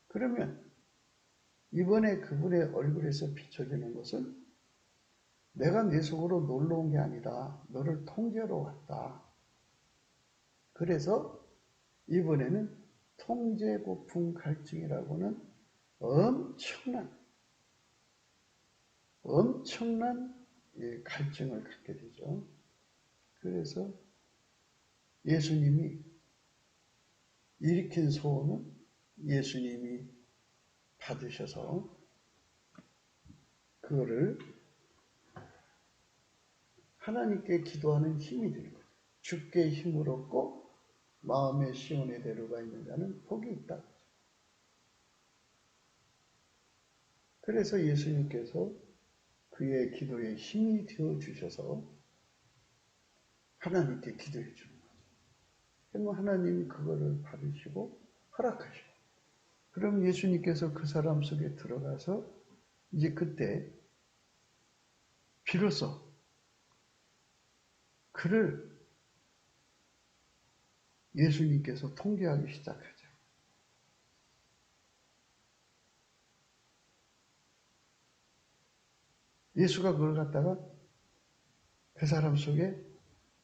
그러면 이번에 그분의 얼굴에서 비춰지는 것은 내가 내 속으로 놀러 온 게 아니라 너를 통제하러 왔다. 그래서 이번에는 통제 고풍 갈증이라고는 엄청난 갈증을 갖게 되죠. 그래서 예수님이 일으킨 소원은 예수님이 받으셔서 그거를 하나님께 기도하는 힘이 되는 거죠. 주께 힘을 얻고 마음의 시온의 대로가 있는 자는 복이 있다. 그래서 예수님께서 그의 기도에 힘이 되어 주셔서 하나님께 기도해 주는 거죠. 그러면 하나님이 그거를 받으시고 허락하시고, 그럼 예수님께서 그 사람 속에 들어가서 이제 그때 비로소 그를 예수님께서 통제하기 시작하죠. 예수가 그걸 갖다가 그 사람 속에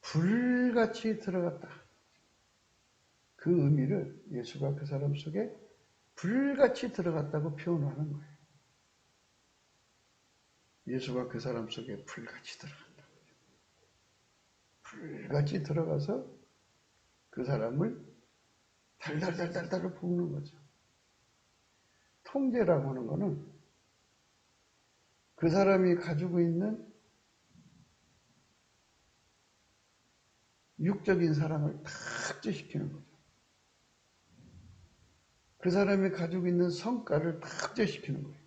불같이 들어갔다. 그 의미를 예수가 그 사람 속에 불같이 들어갔다고 표현하는 거예요. 예수가 그 사람 속에 불같이 들어간다. 불같이 들어가서 그 사람을 달달달달달 볶는 거죠. 통제라고 하는 거는 그 사람이 가지고 있는 육적인 사랑을 다 억제시키는 거죠. 그 사람이 가지고 있는 성과를 다 억제시키는 거예요.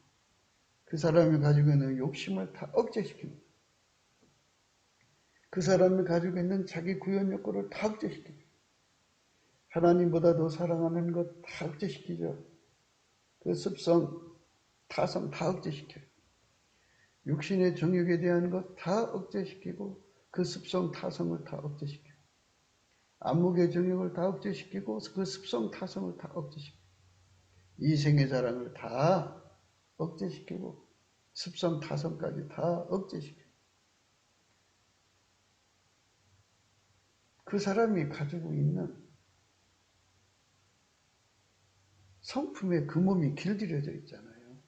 그 사람이 가지고 있는 욕심을 다 억제시키는 거예요. 그 사람이 가지고 있는 자기 구현 욕구를 다 억제시키는 거예요. 하나님보다 더 사랑하는 것 다 억제시키죠. 그 습성, 타성 다 억제시켜요. 육신의 정욕에 대한 것 다 억제시키고 그 습성, 타성을 다 억제시켜요. 안목의 정욕을 다 억제시키고 그 습성, 타성을 다 억제시켜요. 이생의 자랑을 다 억제시키고 습성, 타성까지 다 억제시켜요. 그 사람이 가지고 있는 성품에 그 몸이 길들여져 있잖아요.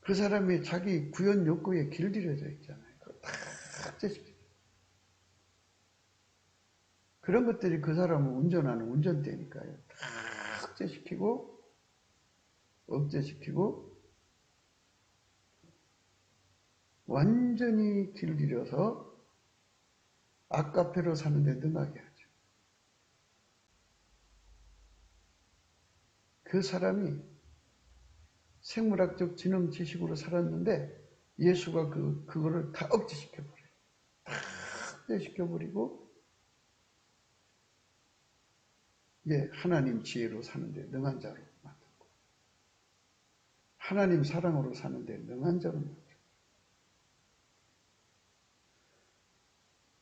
그 사람이 자기 구현 욕구에 길들여져 있잖아요. 그걸 다 억제시켜요. 그런 것들이 그 사람을 운전하는 운전대니까요. 다 억제시키고 완전히 길들여서 악가페로 사는데 능하게 하죠. 그 사람이 생물학적 지능 지식으로 살았는데 예수가 그거를 다 억제시켜버려요. 다 억제시켜버리고 이제 하나님 지혜로 사는데 능한 자로 만들고 하나님 사랑으로 사는데 능한 자로 만들고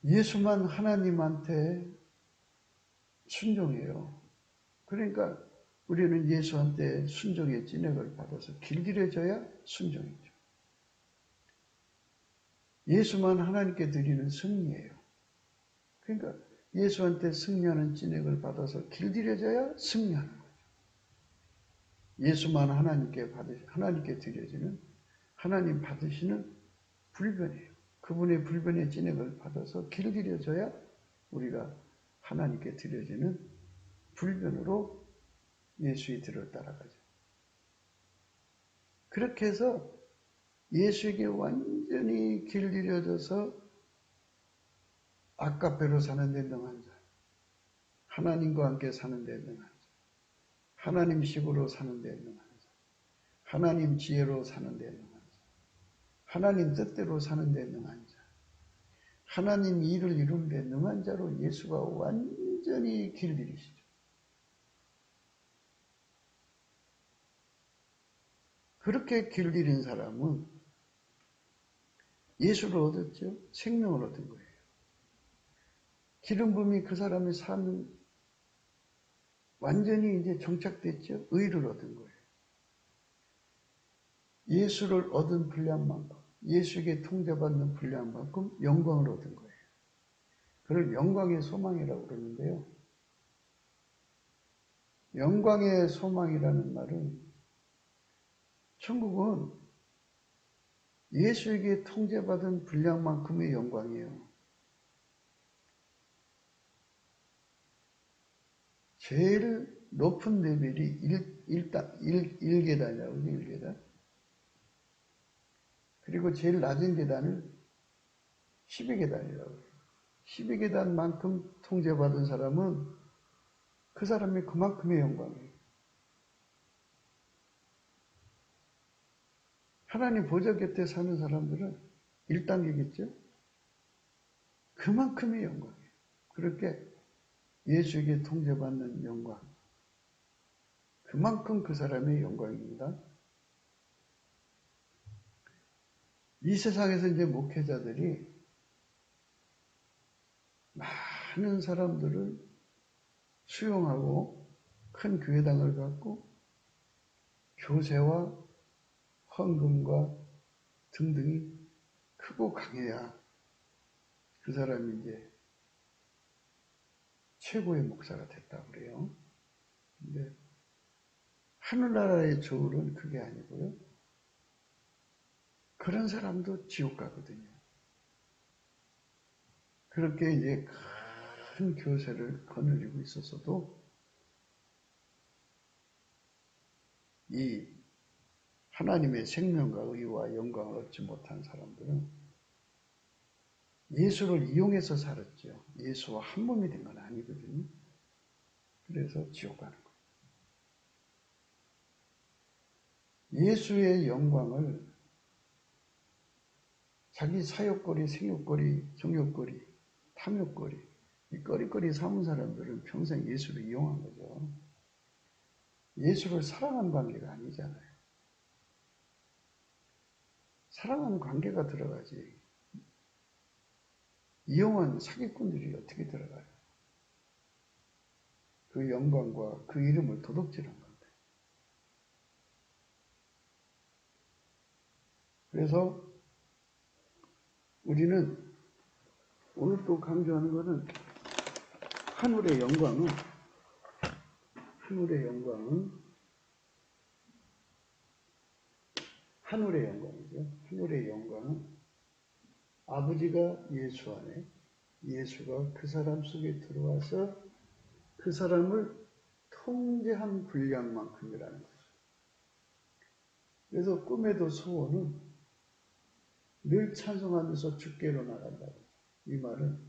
예수만 하나님한테 순종해요. 그러니까 우리는 예수한테 순종의 진액을 받아서 길들여져야 순종이죠. 예수만 하나님께 드리는 승리예요. 그러니까 예수한테 승리하는 진액을 받아서 길들여져야 승리하는 거죠. 예수만 하나님께 드려지는 하나님 받으시는 불변이에요. 그분의 불변의 진액을 받아서 길들여져야 우리가 하나님께 드려지는 불변으로 예수의 뒤를 따라가죠. 그렇게 해서 예수에게 완전히 길들여져서 아까페로 사는 데 능한 자, 하나님과 함께 사는 데 능한 자, 하나님식으로 사는 데 능한 자, 하나님 지혜로 사는 데 능한 자, 하나님 뜻대로 사는 데 능한 자, 하나님 일을 이루는 데 능한 자로 예수가 완전히 길들이시죠. 그렇게 길들인 사람은 예수를 얻었죠. 생명을 얻은 거예요. 기름 부음이 그 사람의 삶을 완전히 이제 정착됐죠. 의를 얻은 거예요. 예수를 얻은 분량만큼, 예수에게 통제받는 분량만큼 영광을 얻은 거예요. 그걸 영광의 소망이라고 그러는데요. 영광의 소망이라는 말은 천국은 예수에게 통제받은 분량만큼의 영광이에요. 제일 높은 레벨이 1계단이라고 하죠. 1계단. 그리고 제일 낮은 계단을 12계단이라고 해요. 12계단만큼 통제받은 사람은 그 사람이 그만큼의 영광이에요. 하나님 보좌 곁에 사는 사람들은 1단계겠죠? 그만큼의 영광이에요. 그렇게 예수에게 통제받는 영광. 그만큼 그 사람의 영광입니다. 이 세상에서 이제 목회자들이 많은 사람들을 수용하고 큰 교회당을 갖고 교세와 헌금과 등등이 크고 강해야 그 사람이 이제 최고의 목사가 됐다고 그래요. 근데 하늘나라의 저울은 그게 아니고요. 그런 사람도 지옥 가거든요. 그렇게 이제 큰 교세를 거느리고 있었어도 이 하나님의 생명과 의와 영광을 얻지 못한 사람들은 예수를 이용해서 살았죠. 예수와 한 몸이 된 건 아니거든요. 그래서 지옥 가는 거예요. 예수의 영광을 자기 사욕거리, 생욕거리, 정욕거리, 탐욕거리, 이 거리거리 삼은 사람들은 평생 예수를 이용한 거죠. 예수를 사랑한 관계가 아니잖아요. 사랑하는 관계가 들어가지. 이용한 사기꾼들이 어떻게 들어가요? 그 영광과 그 이름을 도둑질한 건데. 그래서 우리는 오늘 또 강조하는 것은 하늘의 영광은 하늘의 영광이죠. 하늘의 영광은 아버지가 예수 안에, 예수가 그 사람 속에 들어와서 그 사람을 통제한 분량만큼이라는 거죠. 그래서 꿈에도 소원은 늘 찬송하면서 주께로 나간다고. 이 말은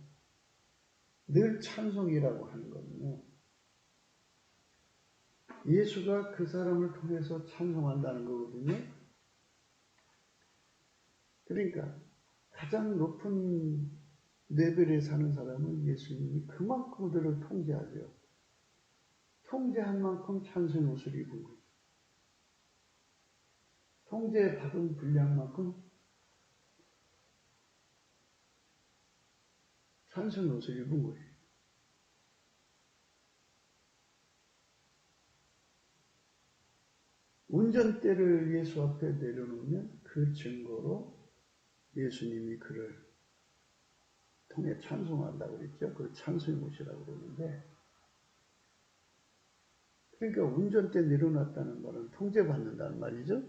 늘 찬송이라고 하는 거는요. 예수가 그 사람을 통해서 찬송한다는 거거든요. 그러니까 가장 높은 레벨에 사는 사람은 예수님이 그만큼 그들을 통제하죠. 통제한 만큼 찬송의 옷을 입은 거죠. 통제받은 분량만큼 찬송의 옷을 입은 거예요. 운전대를 예수 앞에 내려놓으면 그 증거로 예수님이 그를 통해 찬송한다고 그랬죠. 그걸 찬송의 옷이라고 그러는데, 그러니까 운전대 내려놨다는 말은 통제받는다는 말이죠.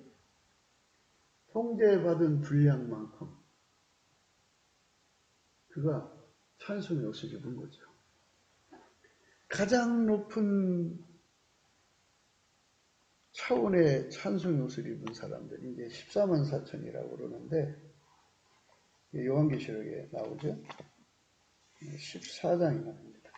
통제받은 분량만큼 그가 찬송의 옷을 입은 거죠. 가장 높은 차원의 찬송의 옷을 입은 사람들이 이제 14만 4천이라고 그러는데, 요한계시록에 나오죠. 14장이 나옵니다.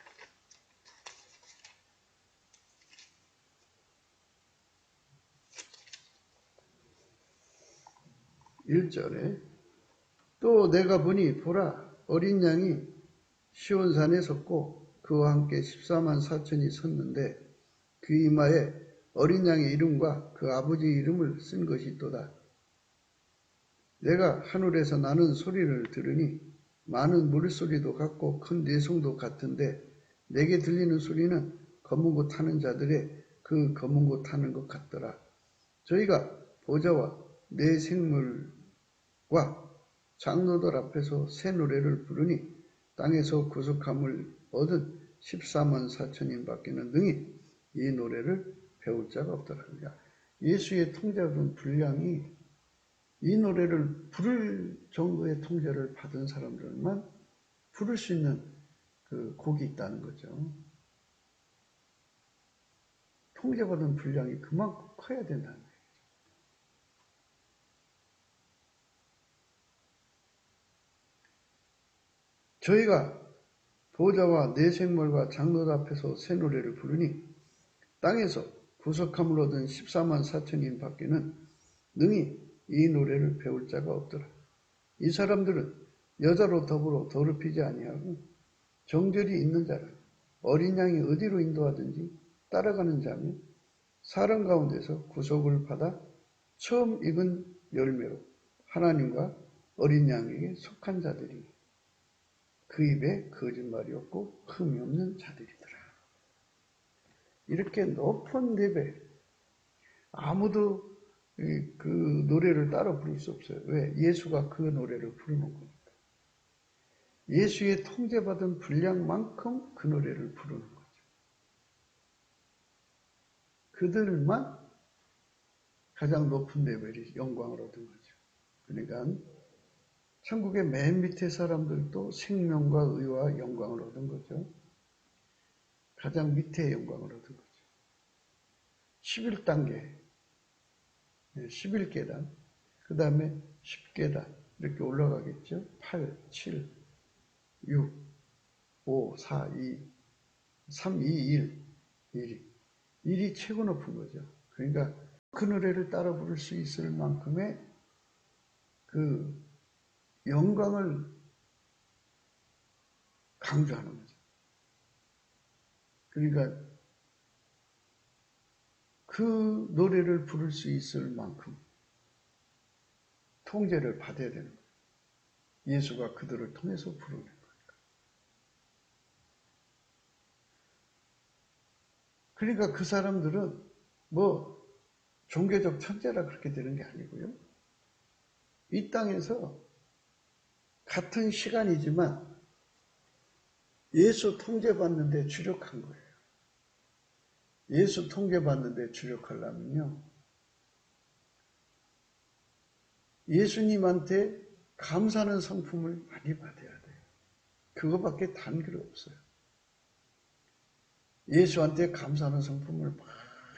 1절에 또 내가 보니 보라 어린 양이 시온산에 섰고 그와 함께 14만 4천이 섰는데 그 이마에 어린 양의 이름과 그 아버지 이름을 쓴 것이 있도다. 내가 하늘에서 나는 소리를 들으니 많은 물소리도 같고 큰 내성도 같은데 내게 들리는 소리는 검은 것 타는 자들의 그 검은 것 타는 것 같더라. 저희가 보좌와 내 생물과 장로들 앞에서 새 노래를 부르니 땅에서 구속함을 얻은 14만 4천인 밖에는 능히 이 노래를 배울 자가 없더라. 예수의 통제하던 분량이 이 노래를 부를 정도의 통제를 받은 사람들만 부를 수 있는 그 곡이 있다는 거죠. 통제받은 분량이 그만큼 커야 된다는 거예요. 저희가 보좌와 내 생물과 장로들 앞에서 새 노래를 부르니 땅에서 구속함을 얻은 14만 4천인 밖에는 능히 이 노래를 배울 자가 없더라. 이 사람들은 여자로 더불어 더럽히지 아니하고 정절이 있는 자라. 어린 양이 어디로 인도하든지 따라가는 자며 사람 가운데서 구속을 받아 처음 익은 열매로 하나님과 어린 양에게 속한 자들이 그 입에 거짓말이 없고 흠이 없는 자들이더라. 이렇게 높은 레벨, 아무도 그 노래를 따라 부를 수 없어요. 왜? 예수가 그 노래를 부르는 거니까. 예수의 통제받은 분량만큼 그 노래를 부르는 거죠. 그들만 가장 높은 레벨이 영광을 얻은 거죠. 그러니까 천국의 맨 밑에 사람들도 생명과 의와 영광을 얻은 거죠. 가장 밑에 영광을 얻은 거죠. 11단계, 11계단, 그 다음에 10계단 이렇게 올라가겠죠. 8, 7, 6, 5, 4, 2, 3, 2, 1, 1이 최고 높은 거죠. 그러니까 그 노래를 따라 부를 수 있을 만큼의 그 영광을 강조하는 거죠. 그러니까 그 노래를 부를 수 있을 만큼 통제를 받아야 되는 거예요. 예수가 그들을 통해서 부르는 거니까. 그러니까 그 사람들은 뭐 종교적 천재라 그렇게 되는 게 아니고요. 이 땅에서 같은 시간이지만 예수 통제받는데 주력한 거예요. 예수 통제받는데 주력하려면요. 예수님한테 감사하는 성품을 많이 받아야 돼요. 그거밖에 단결이 없어요. 예수한테 감사하는 성품을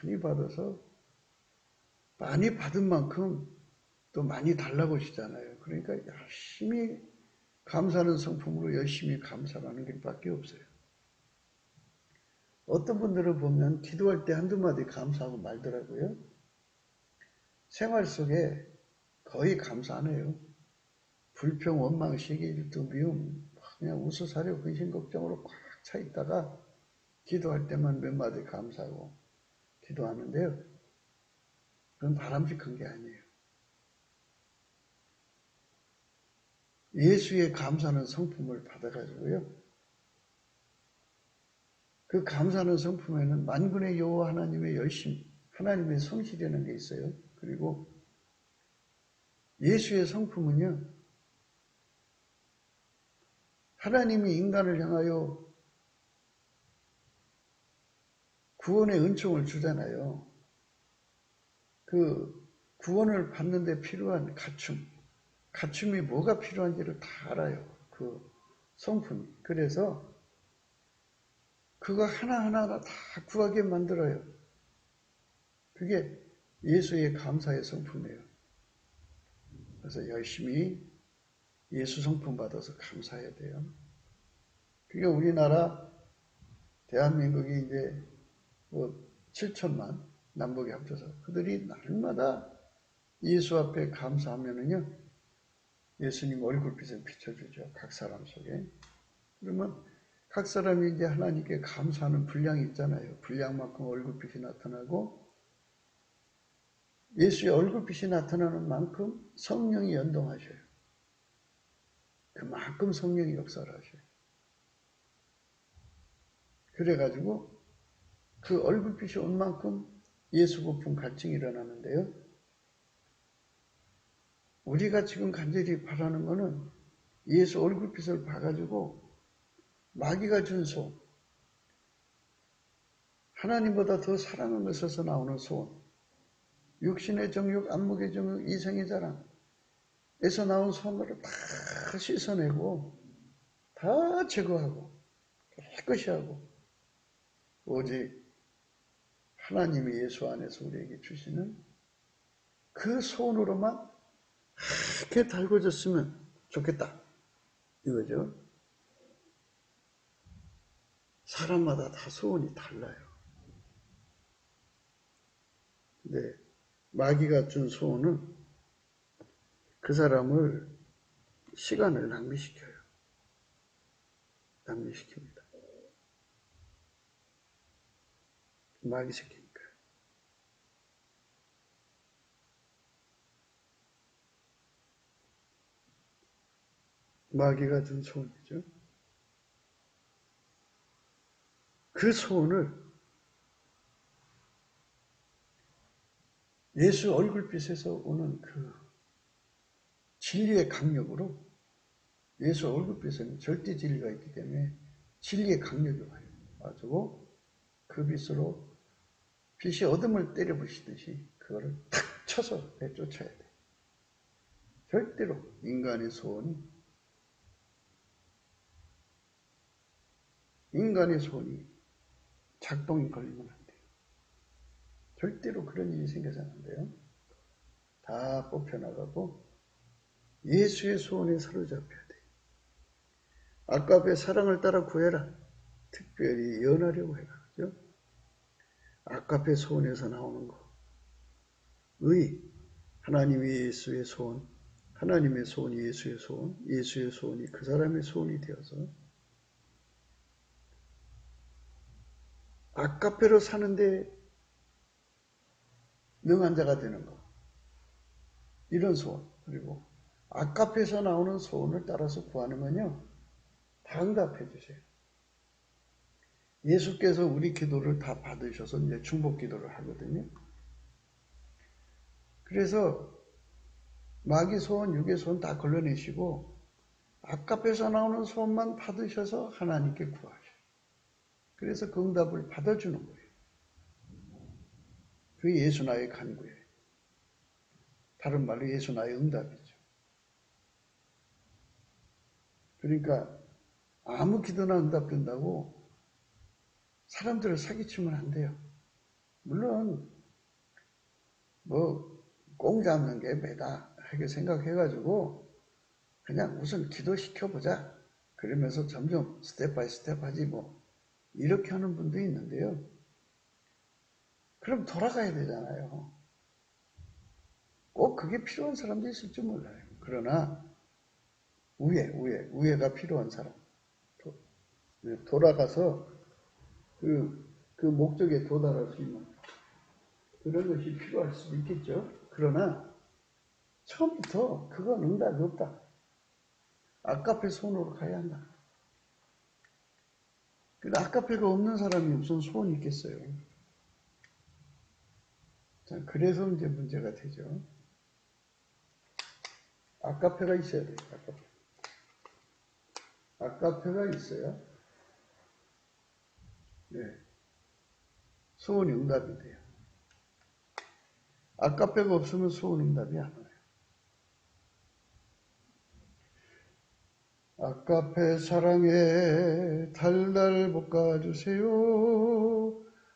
많이 받아서 많이 받은 만큼 또 많이 달라고 하시잖아요. 그러니까 열심히 감사하는 성품으로 열심히 감사하는 길밖에 없어요. 어떤 분들을 보면 기도할 때 한두 마디 감사하고 말더라고요. 생활 속에 거의 감사 안 해요. 불평, 원망, 시기, 질투, 미움, 그냥 우수사려, 근심, 걱정으로 꽉 차 있다가 기도할 때만 몇 마디 감사하고 기도하는데요. 그건 바람직한 게 아니에요. 예수의 감사하는 성품을 받아가지고요. 그 감사하는 성품에는 만군의 여호와 하나님의 열심, 하나님의 성실이라는 게 있어요. 그리고 예수의 성품은요. 하나님이 인간을 향하여 구원의 은총을 주잖아요. 그 구원을 받는 데 필요한 갖춤이 뭐가 필요한지를 다 알아요. 그 성품이. 그래서 그거 하나하나 다 구하게 만들어요. 그게 예수의 감사의 성품이에요. 그래서 열심히 예수 성품 받아서 감사해야 돼요. 그게 우리나라 대한민국이 이제 뭐 7천만 남북이 합쳐서 그들이 날마다 예수 앞에 감사하면은요, 예수님 얼굴빛을 비춰주죠. 각 사람 속에. 그러면 각 사람이 이제 하나님께 감사하는 분량이 있잖아요. 분량만큼 얼굴빛이 나타나고 예수의 얼굴빛이 나타나는 만큼 성령이 연동하셔요. 그만큼 성령이 역사를 하셔요. 그래가지고 그 얼굴빛이 온 만큼 예수 부품 갈증이 일어나는데요. 우리가 지금 간절히 바라는 거는 예수 얼굴빛을 봐가지고 마귀가 준 소원, 하나님보다 더 사랑을 넣어서 나오는 소원, 육신의 정욕, 안목의 정욕, 이성의 자랑에서 나온 소원을 다 씻어내고 다 제거하고 깨끗이 하고 오직 하나님의 예수 안에서 우리에게 주시는 그 소원으로만 이렇게 달궈졌으면 좋겠다. 이거죠. 사람마다 다 소원이 달라요. 근데 마귀가 준 소원은 그 사람을 시간을 낭비시켜요. 낭비시킵니다. 마귀 시키니까. 마귀가 준 소원이죠. 그 소원을 예수 얼굴빛에서 오는 그 진리의 강력으로, 예수 얼굴빛에는 절대 진리가 있기 때문에 진리의 강력이 와요. 가지고 그 빛으로 빛이 어둠을 때려부시듯이 그거를 탁 쳐서 내쫓아야 돼. 절대로 인간의 소원이 작동이 걸리면 안 돼요. 절대로 그런 일이 생겨서는 안 돼요. 다 뽑혀나가고 예수의 소원에 사로잡혀야 돼요. 아까의 사랑을 따라 구해라. 특별히 연하려고 해라. 그죠? 아까의 소원에서 나오는 거. 하나님이 예수의 소원, 하나님의 소원이 예수의 소원, 예수의 소원이 그 사람의 소원이 되어서 아까페로 사는데 능한 자가 되는 거. 이런 소원. 그리고 아까페에서 나오는 소원을 따라서 구하는 건요. 다 응답해 주세요. 예수께서 우리 기도를 다 받으셔서 이제 중복 기도를 하거든요. 그래서 마귀 소원, 육의 소원 다 걸러내시고 아까페에서 나오는 소원만 받으셔서 하나님께 구하셔요. 그래서 그 응답을 받아주는 거예요. 그게 예수 나의 간구예요. 다른 말로 예수 나의 응답이죠. 그러니까 아무 기도나 응답된다고 사람들을 사기치면 안 돼요. 물론 꽁 잡는 게 매다 하게 생각해가지고 그냥 우선 기도시켜보자. 그러면서 점점 스텝 바이 스텝 하지 이렇게 하는 분도 있는데요. 그럼 돌아가야 되잖아요. 꼭 그게 필요한 사람도 있을지 몰라요. 그러나 우애가 필요한 사람. 돌아가서 그 목적에 도달할 수 있는 그런 것이 필요할 수도 있겠죠. 그러나 처음부터 그건 응답이 없다. 아까페 손으로 가야 한다. 아까페가 없는 사람이 무슨 소원이 있겠어요. 자, 그래서 이제 문제가 되죠. 아까페가 있어야 돼요. 아까페가 있어야 소원이 응답이 돼요. 아까페가 없으면 소원 응답이 안 와요. 아까페 사랑에 달달 볶아주세요.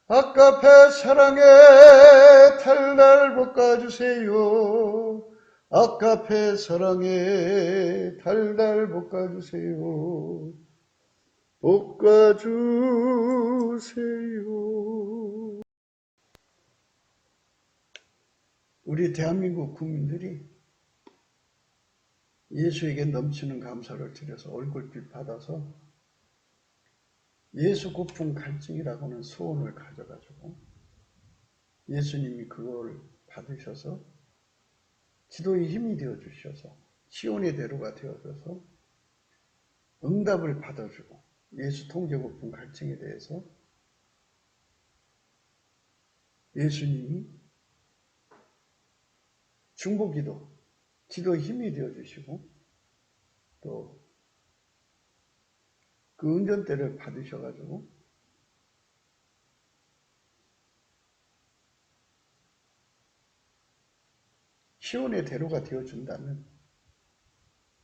아까페 사랑에 달달 볶아주세요. 아까페 사랑에 달달 볶아주세요. 볶아주세요. 우리 대한민국 국민들이 예수에게 넘치는 감사를 드려서 얼굴빛 받아서 예수 고품 갈증이라고는 하 소원을 가져가지고 예수님이 그걸 받으셔서 기도의 힘이 되어주셔서 시온의 대로가 되어져서 응답을 받아주고 예수 통제 고품 갈증에 대해서 예수님이 중보기도, 기도의 힘이 되어주시고 또 그 운전대를 받으셔가지고 시온의 대로가 되어준다면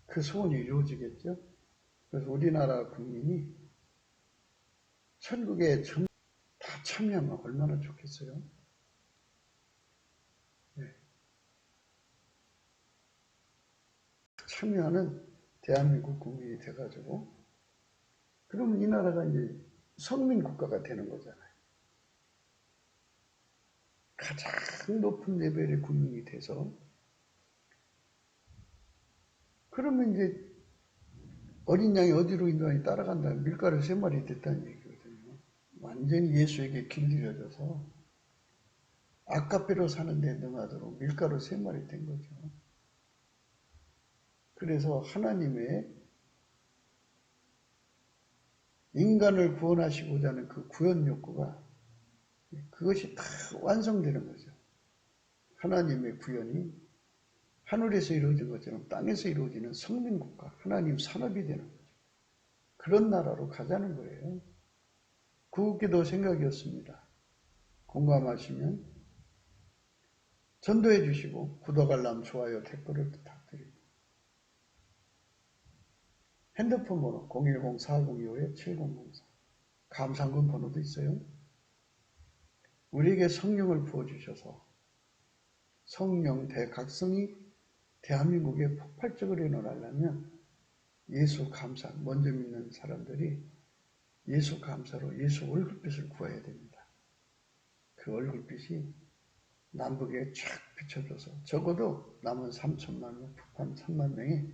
그 소원이 이루어지겠죠. 그래서 우리나라 국민이 천국에 다 참여하면 얼마나 좋겠어요. 네. 참여하는 대한민국 국민이 돼가지고 그러면 이 나라가 이제 성민 국가가 되는 거잖아요. 가장 높은 레벨의 국민이 돼서 그러면 이제 어린 양이 어디로 인도하니 따라간다. 밀가루 3마리 됐다는 얘기거든요. 완전히 예수에게 길들여져서 아까페로 사는 데 능하도록 밀가루 3마리 된 거죠. 그래서 하나님의 인간을 구원하시고자 하는 그 구원 욕구가 그것이 다 완성되는 거죠. 하나님의 구원이 하늘에서 이루어진 것처럼 땅에서 이루어지는 성민국가, 하나님 산업이 되는 거죠. 그런 나라로 가자는 거예요. 구국기도 생각이었습니다. 공감하시면 전도해 주시고 구독, 알람, 좋아요, 댓글을 부탁드립니다. 핸드폰 번호 010-4025-7004 감상금 번호도 있어요. 우리에게 성령을 부어주셔서 성령 대각성이 대한민국에 폭발적으로 일어나려면 예수 감사, 먼저 믿는 사람들이 예수 감사로 예수 얼굴빛을 구해야 됩니다. 그 얼굴빛이 남북에 쫙 비춰줘서 적어도 남은 3천만 명, 북한 3만 명이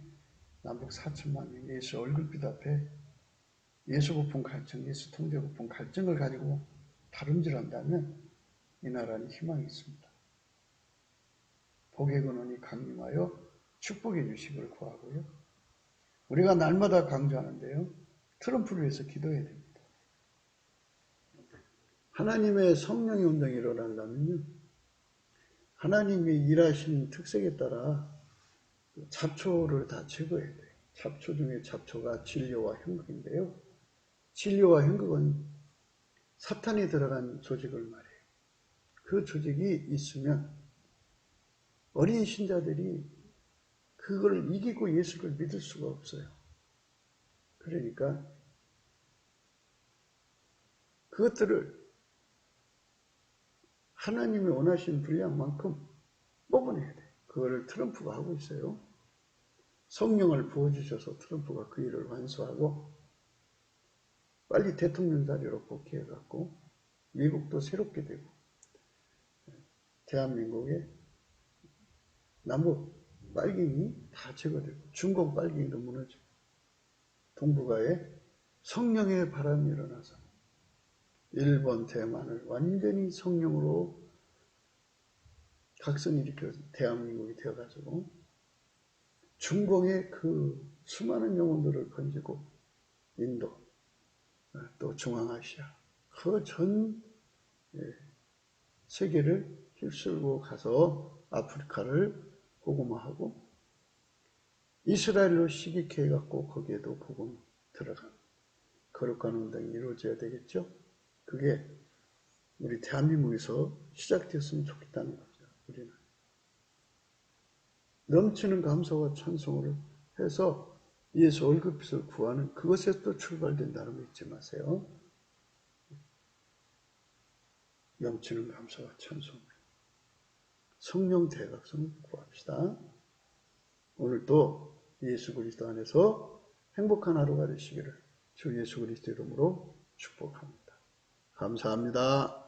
남북 4천만 명 예수 얼굴빛 앞에 예수 고품 갈증, 예수 통제 고품 갈증을 가지고 다름질한다면 이 나라는 희망이 있습니다. 복의 근원이 강림하여 축복해 주시기를 구하고요. 우리가 날마다 강조하는데요. 트럼프를 위해서 기도해야 됩니다. 하나님의 성령의 운동이 일어나려면요. 하나님이 일하신 특색에 따라 잡초를 다 제거해야 돼요. 잡초 중에 잡초가 진료와 현극인데요. 진료와 현극은 사탄이 들어간 조직을 말해요. 그 조직이 있으면 어린 신자들이 그걸 이기고 예수를 믿을 수가 없어요. 그러니까 그것들을 하나님이 원하신 분량만큼 뽑아내야 돼요. 그거를 트럼프가 하고 있어요. 성령을 부어주셔서 트럼프가 그 일을 완수하고 빨리 대통령 자리로 복귀해갖고 미국도 새롭게 되고 대한민국의 남북 빨갱이 다 제거되고 중공 빨갱이도 무너지고 동북아에 성령의 바람이 일어나서 일본, 대만을 완전히 성령으로 각성일으켜 대한민국이 되어가지고 중공의 그 수많은 영혼들을 건지고 인도, 또 중앙아시아, 그 전 세계를 휩쓸고 가서 아프리카를 복음화하고 이스라엘로 시기케 해갖고 거기에도 복음 들어가는 거룩한 운동이 이루어져야 되겠죠. 그게 우리 대한민국에서 시작되었으면 좋겠다는 거죠. 우리는 넘치는 감사와 찬송을 해서 예수 얼굴빛을 구하는 그것에서 또 출발된다는 거 잊지 마세요. 넘치는 감사와 찬송을 성령 대각성을 구합시다. 오늘도 예수 그리스도 안에서 행복한 하루가 되시기를 주 예수 그리스도 이름으로 축복합니다. 감사합니다.